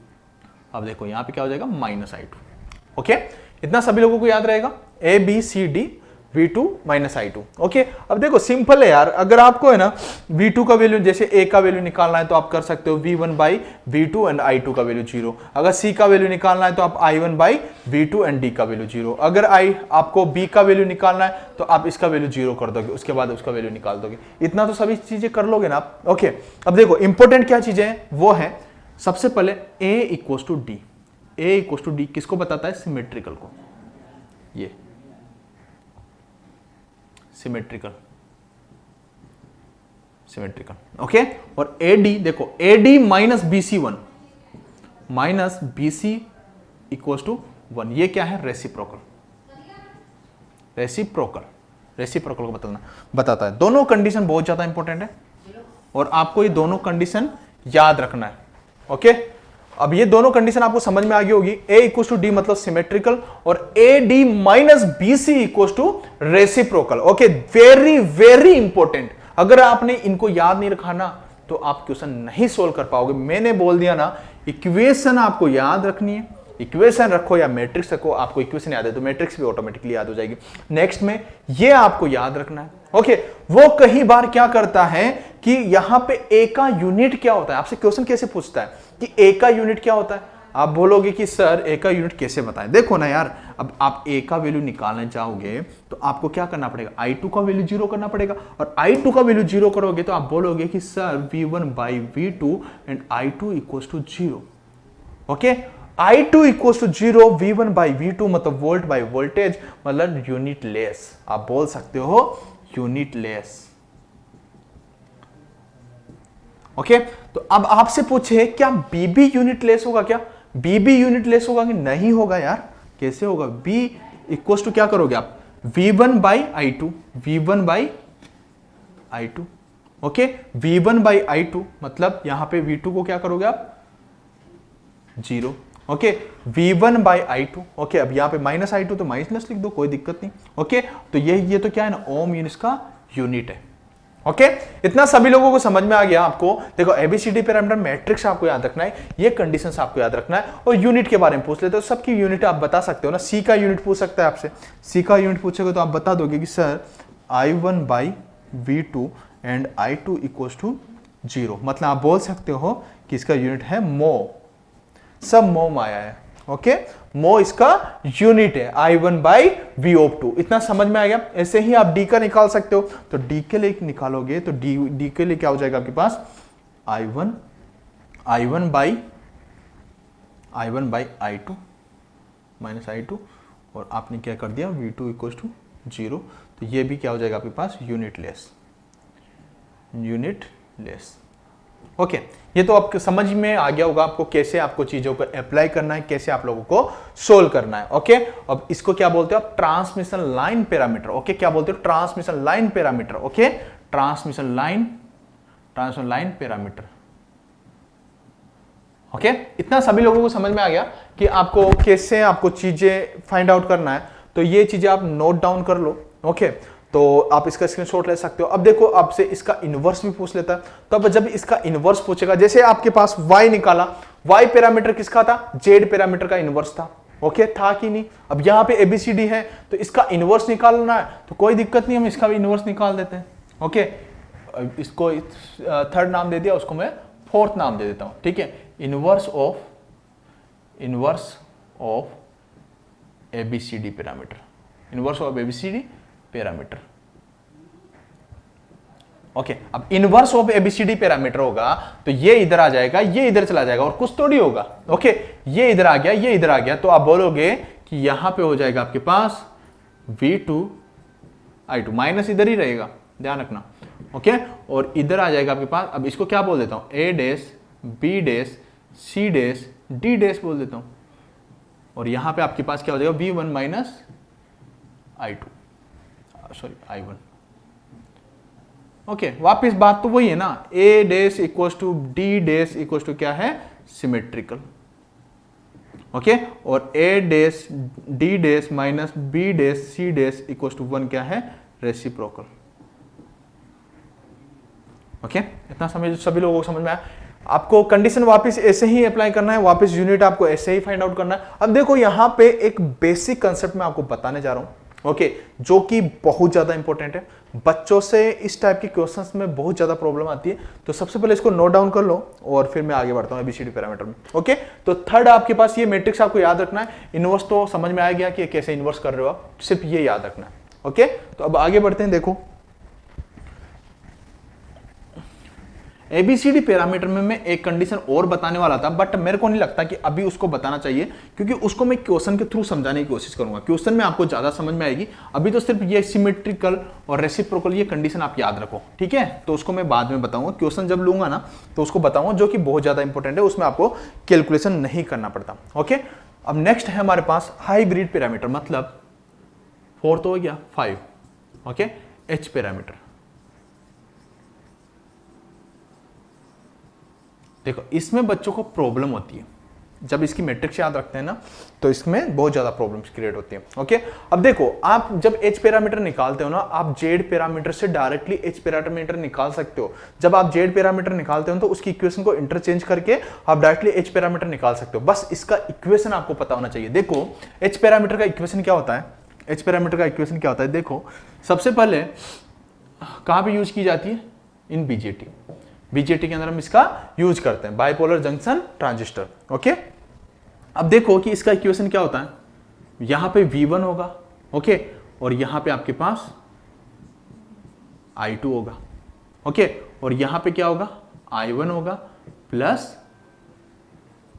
अब देखो यहां पे क्या हो जाएगा, माइनस I2। ओके, इतना सभी लोगों को याद रहेगा, A B C D V2 minus I2। Okay, अब देखो सिंपल है यार, अगर आपको है ना V2 का वैल्यू, जैसे A का वैल्यू निकालना है तो आप कर सकते हो V1 by V2 and I2 का वैल्यू 0। अगर C का वैल्यू निकालना है तो आप I1 by V2 and D का वैल्यू 0। अगर आपको B का वैल्यू निकालना है तो आप इसका वैल्यू 0 कर दोगे, उसके बाद उसका वैल्यू निकाल दोगे। इतना तो सभी चीजें कर लोगे ना आप। ओके, अब देखो इंपॉर्टेंट क्या चीजें हैं, वो है सबसे पहले A equals to D। A equals to D किसको बताता है, सिमेट्रिकल को, ये सिमेट्रिकल। ओके, और AD देखो, AD minus BC1 minus BC equals to 1, ये क्या है, रेसिप्रोकल को बताता है। दोनों कंडीशन बहुत ज्यादा इंपॉर्टेंट है और आपको ये दोनों कंडीशन याद रखना है। ओके, अब ये दोनों कंडीशन आपको समझ में आ गई होगी। A इक्वल्स टू D मतलब सिमेट्रिकल और AD minus BC equals to reciprocal. Okay, very very important. अगर आपने इनको याद नहीं रखा ना तो आप क्वेश्चन नहीं सोल्व कर पाओगे। मैंने बोल दिया ना, इक्वेशन आपको याद रखनी है, इक्वेशन रखो या मैट्रिक्स रखो, आपको इक्वेशन याद है तो मैट्रिक्स भी ऑटोमेटिकली याद हो जाएगी। नेक्स्ट में ये आपको याद रखना है। ओके, वो कई बार क्या करता है कि यहां पे A का यूनिट क्या होता है, आपसे क्वेश्चन कैसे पूछता है कि A का यूनिट क्या होता है। आप बोलोगे कि सर ए का यूनिट कैसे बताएं। देखो ना यार, अब आप ए का वैल्यू निकालना चाहोगे तो आपको क्या करना पड़ेगा, I2 का वैल्यू 0 करना पड़ेगा, और I2 का वैल्यू 0 करोगे तो आप बोलोगे कि sir V1/V2 and I2 equals to 0। Okay, I2 equals to 0, V1/V2 मतलब वोल्ट बाय वोल्टेज, मतलब यूनिट लेस। आप बोल सकते हो यूनिट लेस। ओके, तो अब आपसे पूछे क्या बीबी यूनिट लेस होगा, क्या बीबी यूनिट लेस होगा कि नहीं होगा यार, कैसे होगा, B इक्वल्स टू क्या करोगे आप, V1/I2, V1/I2। ओके, V1/I2 मतलब यहां पे V2 को क्या करोगे आप, 0। Okay, V1/I2। ओके, अब यहां पे -I2 तो माइनस लिख दो, कोई दिक्कत नहीं। ओके, तो ये तो क्या है ना, ओम यूनिट्स का यूनिट है। ओके, इतना सभी लोगों को समझ में आ गया आपको। देखो एबीसीडी पैरामीटर मैट्रिक्स आपको याद रखना है, ये कंडीशंस आपको याद रखना है, और यूनिट के बारे में पूछ लेते हो, सबकी यूनिट आप बता सकते हो ना। सी का यूनिट पूछ सकता है आपसे, सी का यूनिट पूछेगा तो आप बता दोगे कि sir I1/V2 and I2 equals to 0, मतलब आप बोल सकते हो कि इसका यूनिट है मो, सब मो माया है। ओके, मो इसका यूनिट है, I1/V2। इतना समझ में आ गया। ऐसे ही आप डी का निकाल सकते हो, तो डी के लिए निकालोगे तो डी के लिए क्या हो जाएगा आपके पास, I1/I2 माइनस I2, और आपने क्या कर दिया V2 इक्वल टू 0, तो ये भी क्या हो जाएगा आपके पास, यूनिट लेस। ओके, ये तो आपको समझ में आ गया होगा आपको कैसे आपको चीजों को अप्लाई करना है, कैसे आप लोगों को सोल्व करना है। ओके, अब इसको क्या बोलते हो आप, ट्रांसमिशन लाइन पैरामीटर। ओके, क्या बोलते हो, transmission line parameter. Okay, transmission line parameter. Okay, इतना सभी लोगों को समझ में आ गया कि आपको कैसे आपको चीजें फाइंड आउट करना है, तो ये चीजें आप नोट डाउन कर लो। ओके, तो आप इसका स्क्रीनशॉट ले सकते हो। अब देखो आपसे इसका इनवर्स भी पूछ लेता है, तो अब जब इसका इनवर्स पूछेगा, जैसे आपके पास y निकाला, y पैरामीटर किसका था, z पैरामीटर का इनवर्स था। ओके, था कि नहीं, अब यहां पे ABCD है तो इसका इनवर्स निकालना है, तो कोई दिक्कत नहीं, हम इसका भी इनवर्स निकाल देते हैं। ओके, इसको थर्ड नाम दे दिया, उसको मैं फोर्थ नाम दे देता हूं। ठीक है, inverse of ABCD parameter, inverse of ABCD parameter. Okay, अब इनवर्स ऑफ ABCD पैरामीटर होगा तो ये इधर आ जाएगा, ये इधर चला जाएगा, और कुछ थोड़ी होगा। ओके, ये इधर आ गया, ये इधर आ गया, तो आप बोलोगे कि यहां पे हो जाएगा आपके पास V2/I2, माइनस इधर ही रहेगा, ध्यान रखना। ओके, और इधर आ जाएगा आपके पास, अब इसको क्या बोल देता हूं, A', B', C', D' बोल देता हूं, और यहां पे आपके पास क्या हो जाएगा, V1-I2, सॉरी I1। ओके, वापिस बात तो वही है ना, A' equals to D' equals to क्या है, सिमेट्रिकल। ओके, और A' D' minus B' C' equals to 1 क्या है, रेसिप्रोकल। ओके, इतना समझ सभी लोगों को समझ में आया। आपको कंडीशन वापस ऐसे ही अप्लाई करना है, वापस यूनिट आपको ऐसे ही फाइंड आउट करना है। अब देखो यहां पे एक बेसिक कंसेप्ट मैं आपको बताने जा रहा हूं, ओके, जो कि बहुत ज्यादा इंपॉर्टेंट है। बच्चों से इस टाइप के क्वेश्चंस में बहुत ज्यादा प्रॉब्लम आती है, तो सबसे पहले इसको नोट डाउन कर लो और फिर मैं आगे बढ़ता हूं ABCD पैरामीटर में। ओके, तो थर्ड आपके पास ये मैट्रिक्स आपको याद रखना है। इनवर्स तो समझ में आ गया कि कैसे इनवर्स कर रहे हो आप, सिर्फ ये याद रखना है। ओके, तो अब आगे बढ़ते हैं। देखो ABCD पैरामीटर में मैं एक कंडीशन और बताने वाला था, बट मेरे को नहीं लगता कि अभी उसको बताना चाहिए, क्योंकि उसको मैं क्वेश्चन के थ्रू समझाने की कोशिश करूंगा। क्वेश्चन में आपको ज्यादा समझ में आएगी। अभी तो सिर्फ ये सिमेट्रिकल और रेसिप्रोकल ये कंडीशन आप याद रखो, ठीक है। तो उसको मैं बाद में बताऊंगा, क्वेश्चन जब लूंगा ना तो उसको बताऊंगा, जो कि बहुत ज्यादा इंपॉर्टेंट है, उसमें आपको कैलकुलेशन नहीं करना पड़ता। ओके, अब नेक्स्ट है हमारे पास हाइब्रिड पैरामीटर, मतलब फोर्थ हो गया 5। Okay, H parameter. देखो इसमें बच्चों को प्रॉब्लम होती है, जब इसकी मैट्रिक्स याद रखते हैं ना तो इसमें बहुत ज्यादा प्रॉब्लम्स क्रिएट होती है। ओके, अब देखो आप जब H पैरामीटर निकालते हो ना, आप Z पैरामीटर से डायरेक्टली H पैरामीटर निकाल सकते हो। जब आप Z पैरामीटर निकालते हो तो उसकी इक्वेशन को इंटरचेंज करके आप डायरेक्टली H पैरामीटर निकाल सकते हो। बस इसका इक्वेशन आपको पता होना चाहिए। देखो H पैरामीटर का इक्वेशन क्या होता है, H पैरामीटर का इक्वेशन क्या होता है, देखो सबसे पहले कहां पे यूज की जाती है, इन बीजेटी के अंदर हम इसका यूज करते हैं, बाइपोलर जंक्शन ट्रांजिस्टर। ओके, अब देखो कि इसका इक्वेशन क्या होता है, यहां पे V1 होगा, ओके, और यहां पे आपके पास I2 होगा, ओके, और यहां पे क्या होगा, I1 होगा प्लस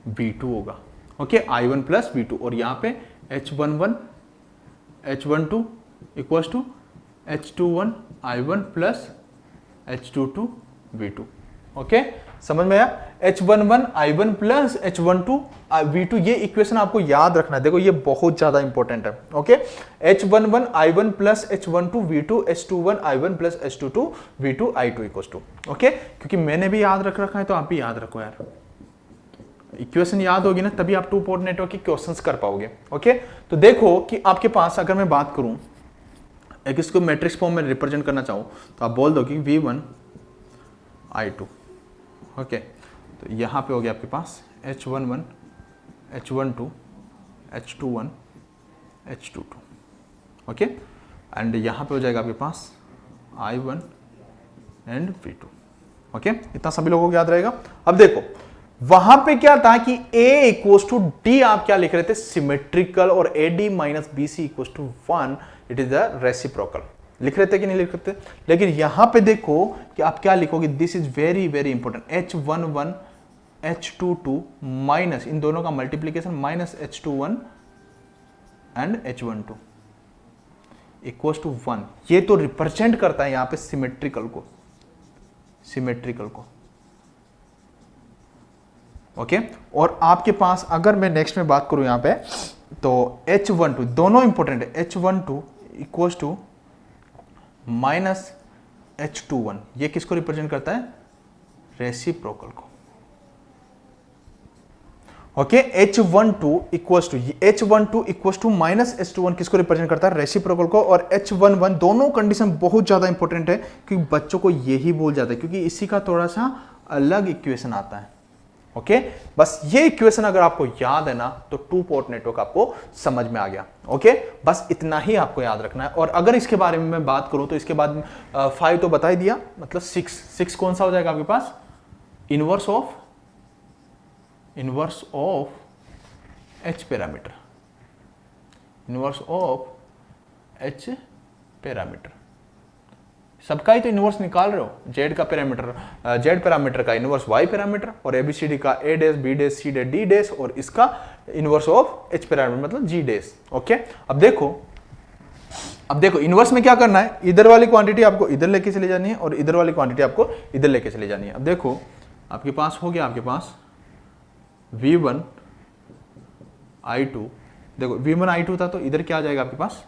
V2 होगा, ओके, I1 प्लस V2, और यहां पे H11 H12 equals to H21 I1 plus H22 V2, okay, समझ में आया। H11 I1 plus H12 V2, ये इक्वेशन आपको याद रखना है, देखो ये बहुत ज्यादा इंपॉर्टेंट है, okay. H11 I1 plus H12 V2, H21 I1 plus H22 V2 I2 equals to, okay, क्योंकि मैंने भी याद रखा है तो आप भी याद रखो यार, इक्वेशन याद होगी ना तभी आप टू पोर्ट नेटवर्क के क्वेश्चंस कर पाओगे, ओके। तो देखो कि आपके पास अगर मैं बात करूं, एक इसको मैट्रिक्स फॉर्म में रिप्रेजेंट करना चाहूं तो आप बोल दो कि V1 I2, ओके, तो यहां पे हो गया आपके पास H11 H12 H21 H22, okay, and यहां पे हो जाएगा आपके पास I1 एंड V2, ओके, इतना सभी लोगों को याद रहेगा। अब देखो वहां पे क्या था कि A इक्वल्स टू D आप क्या लिख रहे थे, सिमेट्रिकल, और AD minus BC equals to 1, it is the reciprocal, लिख रहे थे कि नहीं लिख रहे थे। लेकिन यहां पे देखो कि आप क्या लिखोगे, this is very very important, H11 H22 minus इन दोनों का multiplication minus H21 and H12 equals to 1, ये तो रिप्रेजेंट करता है यहां पे सिमेट्रिकल को, सिमेट्रिकल को, ओके। और आपके पास अगर मैं नेक्स्ट में बात करूं यहां पे, तो H12 दोनों इंपॉर्टेंट है, H12 equals to minus H21, ये किसको रिप्रेजेंट करता है, रेसिप्रोकल को, okay. H12 equals to minus H21 किसको रिप्रेजेंट करता है, रेसिप्रोकल को, और H11, दोनों कंडीशन बहुत ज्यादा इंपॉर्टेंट है क्योंकि बच्चों को यही बोल जाता है, क्योंकि इसी का थोड़ा सा अलग इक्वेशन आता है, ओके। बस ये इक्वेशन अगर आपको याद है ना तो टू पोर्ट नेटवर्क आपको समझ में आ गया, ओके। बस इतना ही आपको याद रखना है। और अगर इसके बारे में मैं बात करूं तो इसके बाद 5 तो बता ही दिया, मतलब 6 कौन सा हो जाएगा आपके पास, inverse of H parameter, inverse of H parameter, सबका ही तो इनवर्स निकाल रहे हो, जेड का पैरामीटर, जेड पैरामीटर का इनवर्स वाई पैरामीटर, और एबीसीडी का A dash B dash C dash D dash, और इसका इनवर्स ऑफ एच पैरामीटर मतलब जी डैश, ओके। अब देखो इनवर्स में क्या करना है, इधर वाली क्वांटिटी आपको इधर लेके चली जानी है और इधर वाली क्वांटिटी आपको इधर लेके चली जानी है। अब देखो आपके पास हो गया, आपके पास V1 I2, देखो V1 I2 था तो इधर क्या आ जाएगा आपके पास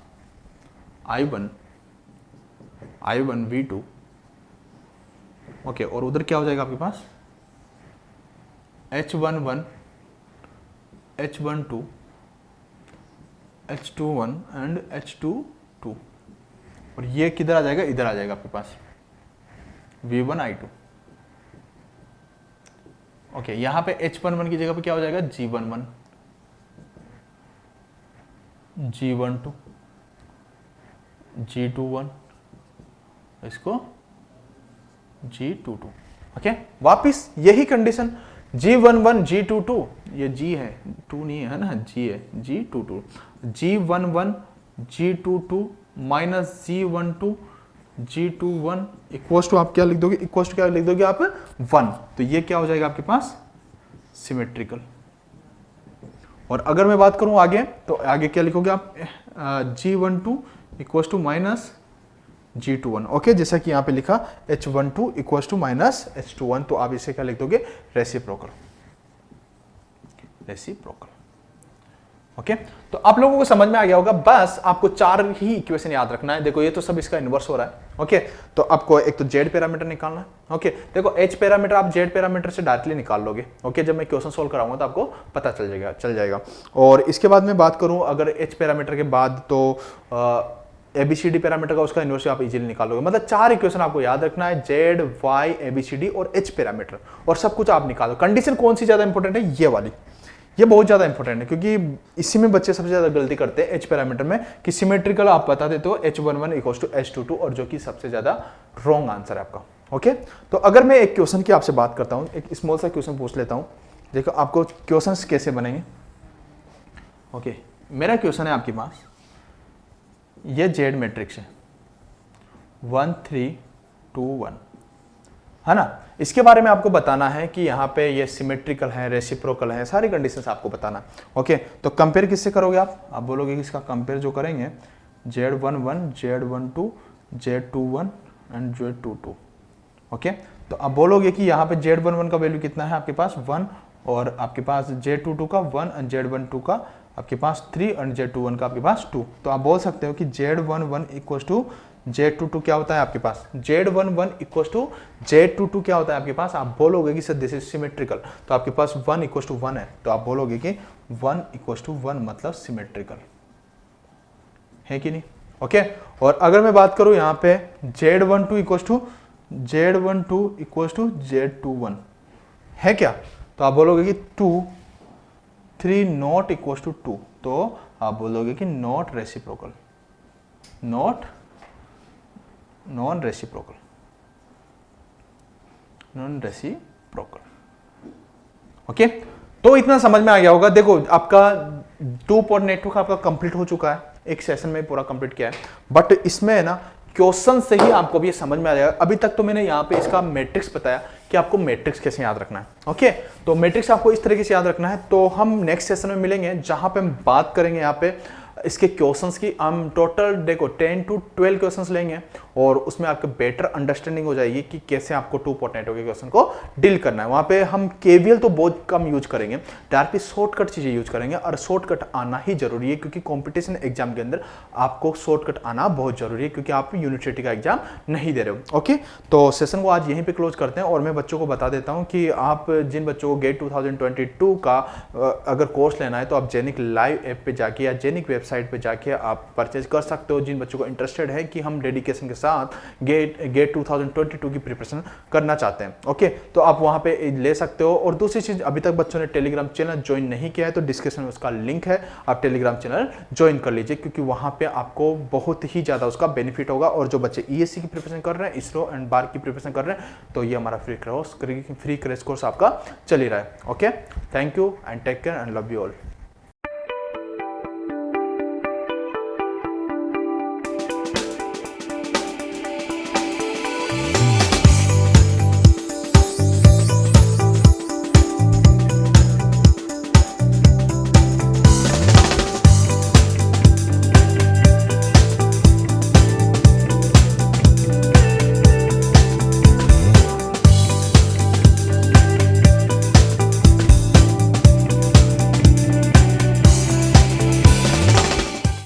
I1 V2, ओके, और उधर क्या हो जाएगा आपके पास H11 H12 H21 and H22, और ये किधर आ जाएगा, इधर आ जाएगा आपके पास V1 I2, ओके। यहां पे H11 की जगह पे क्या हो जाएगा, G11 G12 G21, इसको G22, ओके। वापिस यही कंडीशन, G11 G22, ये G है, 2 नहीं है ना, G है, G22, G11 G22 minus G12 G21 equals to आप क्या लिख दोगे, इक्वल्स टू क्या लिख दोगे आप 1, तो ये क्या हो जाएगा आपके पास सिमेट्रिकल। और अगर मैं बात करूं आगे, तो आगे क्या लिखोगे आप, G12 equals to minus G21, okay, जैसा कि यहां पे लिखा H12 equals to minus H21, तो आप इसे क्या लिख दोगे, रेसिप्रोकल, ओके। तो आप लोगों को समझ में आ गया होगा, बस आपको 4 ही इक्वेशन याद रखना है। देखो ये तो सब इसका इनवर्स हो रहा है, ओके। तो आपको एक तो जेड पैरामीटर निकालना है, ओके। देखो एच पैरामीटर आप जेड पैरामीटर से डायरेक्टली निकाल लोगे, ओके। जब मैं क्वेश्चन सोल्व कराऊंगा तो आपको पता चल जाएगा। और इसके बाद मैं बात करूं अगर एच पैरामीटर के बाद, तो एबीसीडी पैरामीटर का उसका इनवर्स आप इजीली निकालोगे। मतलब 4 इक्वेशन आपको याद रखना है, जेड वाई एबीसीडी और एच पैरामीटर, और सब कुछ आप निकालो। कंडीशन कौन सी ज्यादा इंपॉर्टेंट है, ये वाली, ये बहुत ज्यादा इंपॉर्टेंट है, क्योंकि इसी में बच्चे सबसे ज्यादा गलती करते हैं एच पैरामीटर में, कि सिमेट्रिकल आप बता देते हो H11 इक्वल्स टू H22, और जो कि सबसे ज्यादा रॉन्ग आंसर है आपका, ओके। तो अगर मैं एक क्वेश्चन की आपसे बात करता हूं, एक स्मॉल सा क्वेश्चन पूछ लेता हूं। देखो आपको क्वेश्चंस कैसे बनेंगे, ओके, मेरा क्वेश्चन है आपके पास, ये जेड मैट्रिक्स है 1 3 2 1, है ना। इसके बारे में आपको बताना है कि यहाँ पे ये सिमेट्रिकल है, रेसिप्रोकल है, सारी कंडीशंस आपको बताना। ओके, तो कंपेयर किससे करोगे आप बोलोगे कि इसका कंपेयर जो करेंगे Z11 Z12 Z21 and Z22। Okay, तो आप बोलोगे कि यहाँ पे Z11 का वैल्यू कितना है आपके पास 1, और आपके पास Z22 का 1 एंड Z12 का आपके पास 3 एंड Z21 का आपके पास 2। तो आप बोल सकते हो कि Z11 इक्वल टू Z22 क्या होता है आपके पास, Z11 इक्वल टू Z22 क्या होता है आपके पास। आप बोलोगे कि सर दिस इज सिमेट्रिकल, तो आपके पास 1 इक्वल टू 1 है, तो आप बोलोगे कि 1 इक्वल टू 1 मतलब सिमेट्रिकल है कि नहीं। ओके, और अगर मैं बात करूं यहाँ पे Z12 इक्वल टू Z21 है क्या, तो आप बोलोगे कि 2 3 नॉट इक्वल टू 2, तो आप बोलोगे कि not reciprocal, non reciprocal. Okay, तो इतना समझ में आ गया होगा। देखो आपका 2 पोर्ट नेटवर्क आपका कंप्लीट हो चुका है, एक सेशन में पूरा कंप्लीट किया है, बट इसमें है ना क्वेश्चन से ही आपको भी ये समझ में आ जाएगा। अभी तक तो मैंने यहाँ पे इसका मैट्रिक्स बताया कि आपको मैट्रिक्स कैसे याद रखना है। ओके, तो मैट्रिक्स आपको इस तरीके से याद रखना है। तो हम नेक्स्ट सेशन में मिलेंगे जहां पे हम बात करेंगे यहाँ पे इसके क्वेश्चंस की। हम टोटल देखो 10 to 12 क्वेश्चंस लेंगे और उसमें आपको बेटर अंडरस्टैंडिंग हो जाएगी कि कैसे आपको 2 पोर्ट नेटवर्क के क्वेश्चन को डील करना है। वहां पे हम केवीएल तो बहुत कम यूज करेंगे, डायरेक्टली शॉर्टकट चीजें यूज करेंगे, और शॉर्टकट आना ही जरूरी है क्योंकि कॉम्पिटिशन एग्जाम के अंदर आपको शॉर्टकट आना बहुत जरूरी है, क्योंकि आप यूनिवर्सिटी का एग्जाम नहीं दे रहे हो। ओके, तो सेशन को आज यहीं पे क्लोज करते हैं। और मैं बच्चों को बता देता हूं कि आप जिन बच्चों को गेट 2022 का अगर कोर्स लेना है तो आप जेनिक लाइव ऐप पे जाके या जेनिक वेबसाइट पे जाके आप परचेज कर सकते हो। जिन बच्चों को इंटरेस्टेड है कि हम डेडिकेशन के साथ गेट 2022 की प्रिपरेशन करना चाहते हैं, ओके, तो आप वहां पे ले सकते हो। और दूसरी चीज, अभी तक बच्चों ने टेलीग्राम चैनल ज्वाइन नहीं किया है तो डिस्क्रिप्शन में उसका लिंक है, आप टेलीग्राम चैनल ज्वाइन कर लीजिए, क्योंकि वहां पे आपको बहुत ही ज्यादा उसका बेनिफिट होगा। और जो बच्चे ईएससी की प्रिपरेशन कर रहे हैं, इसरो एंड बार की प्रिपरेशन कर रहे हैं, तो ये हमारा फ्री क्रैश कोर्स आपका चल ही रहा है। Okay, thank you and take care and love you all.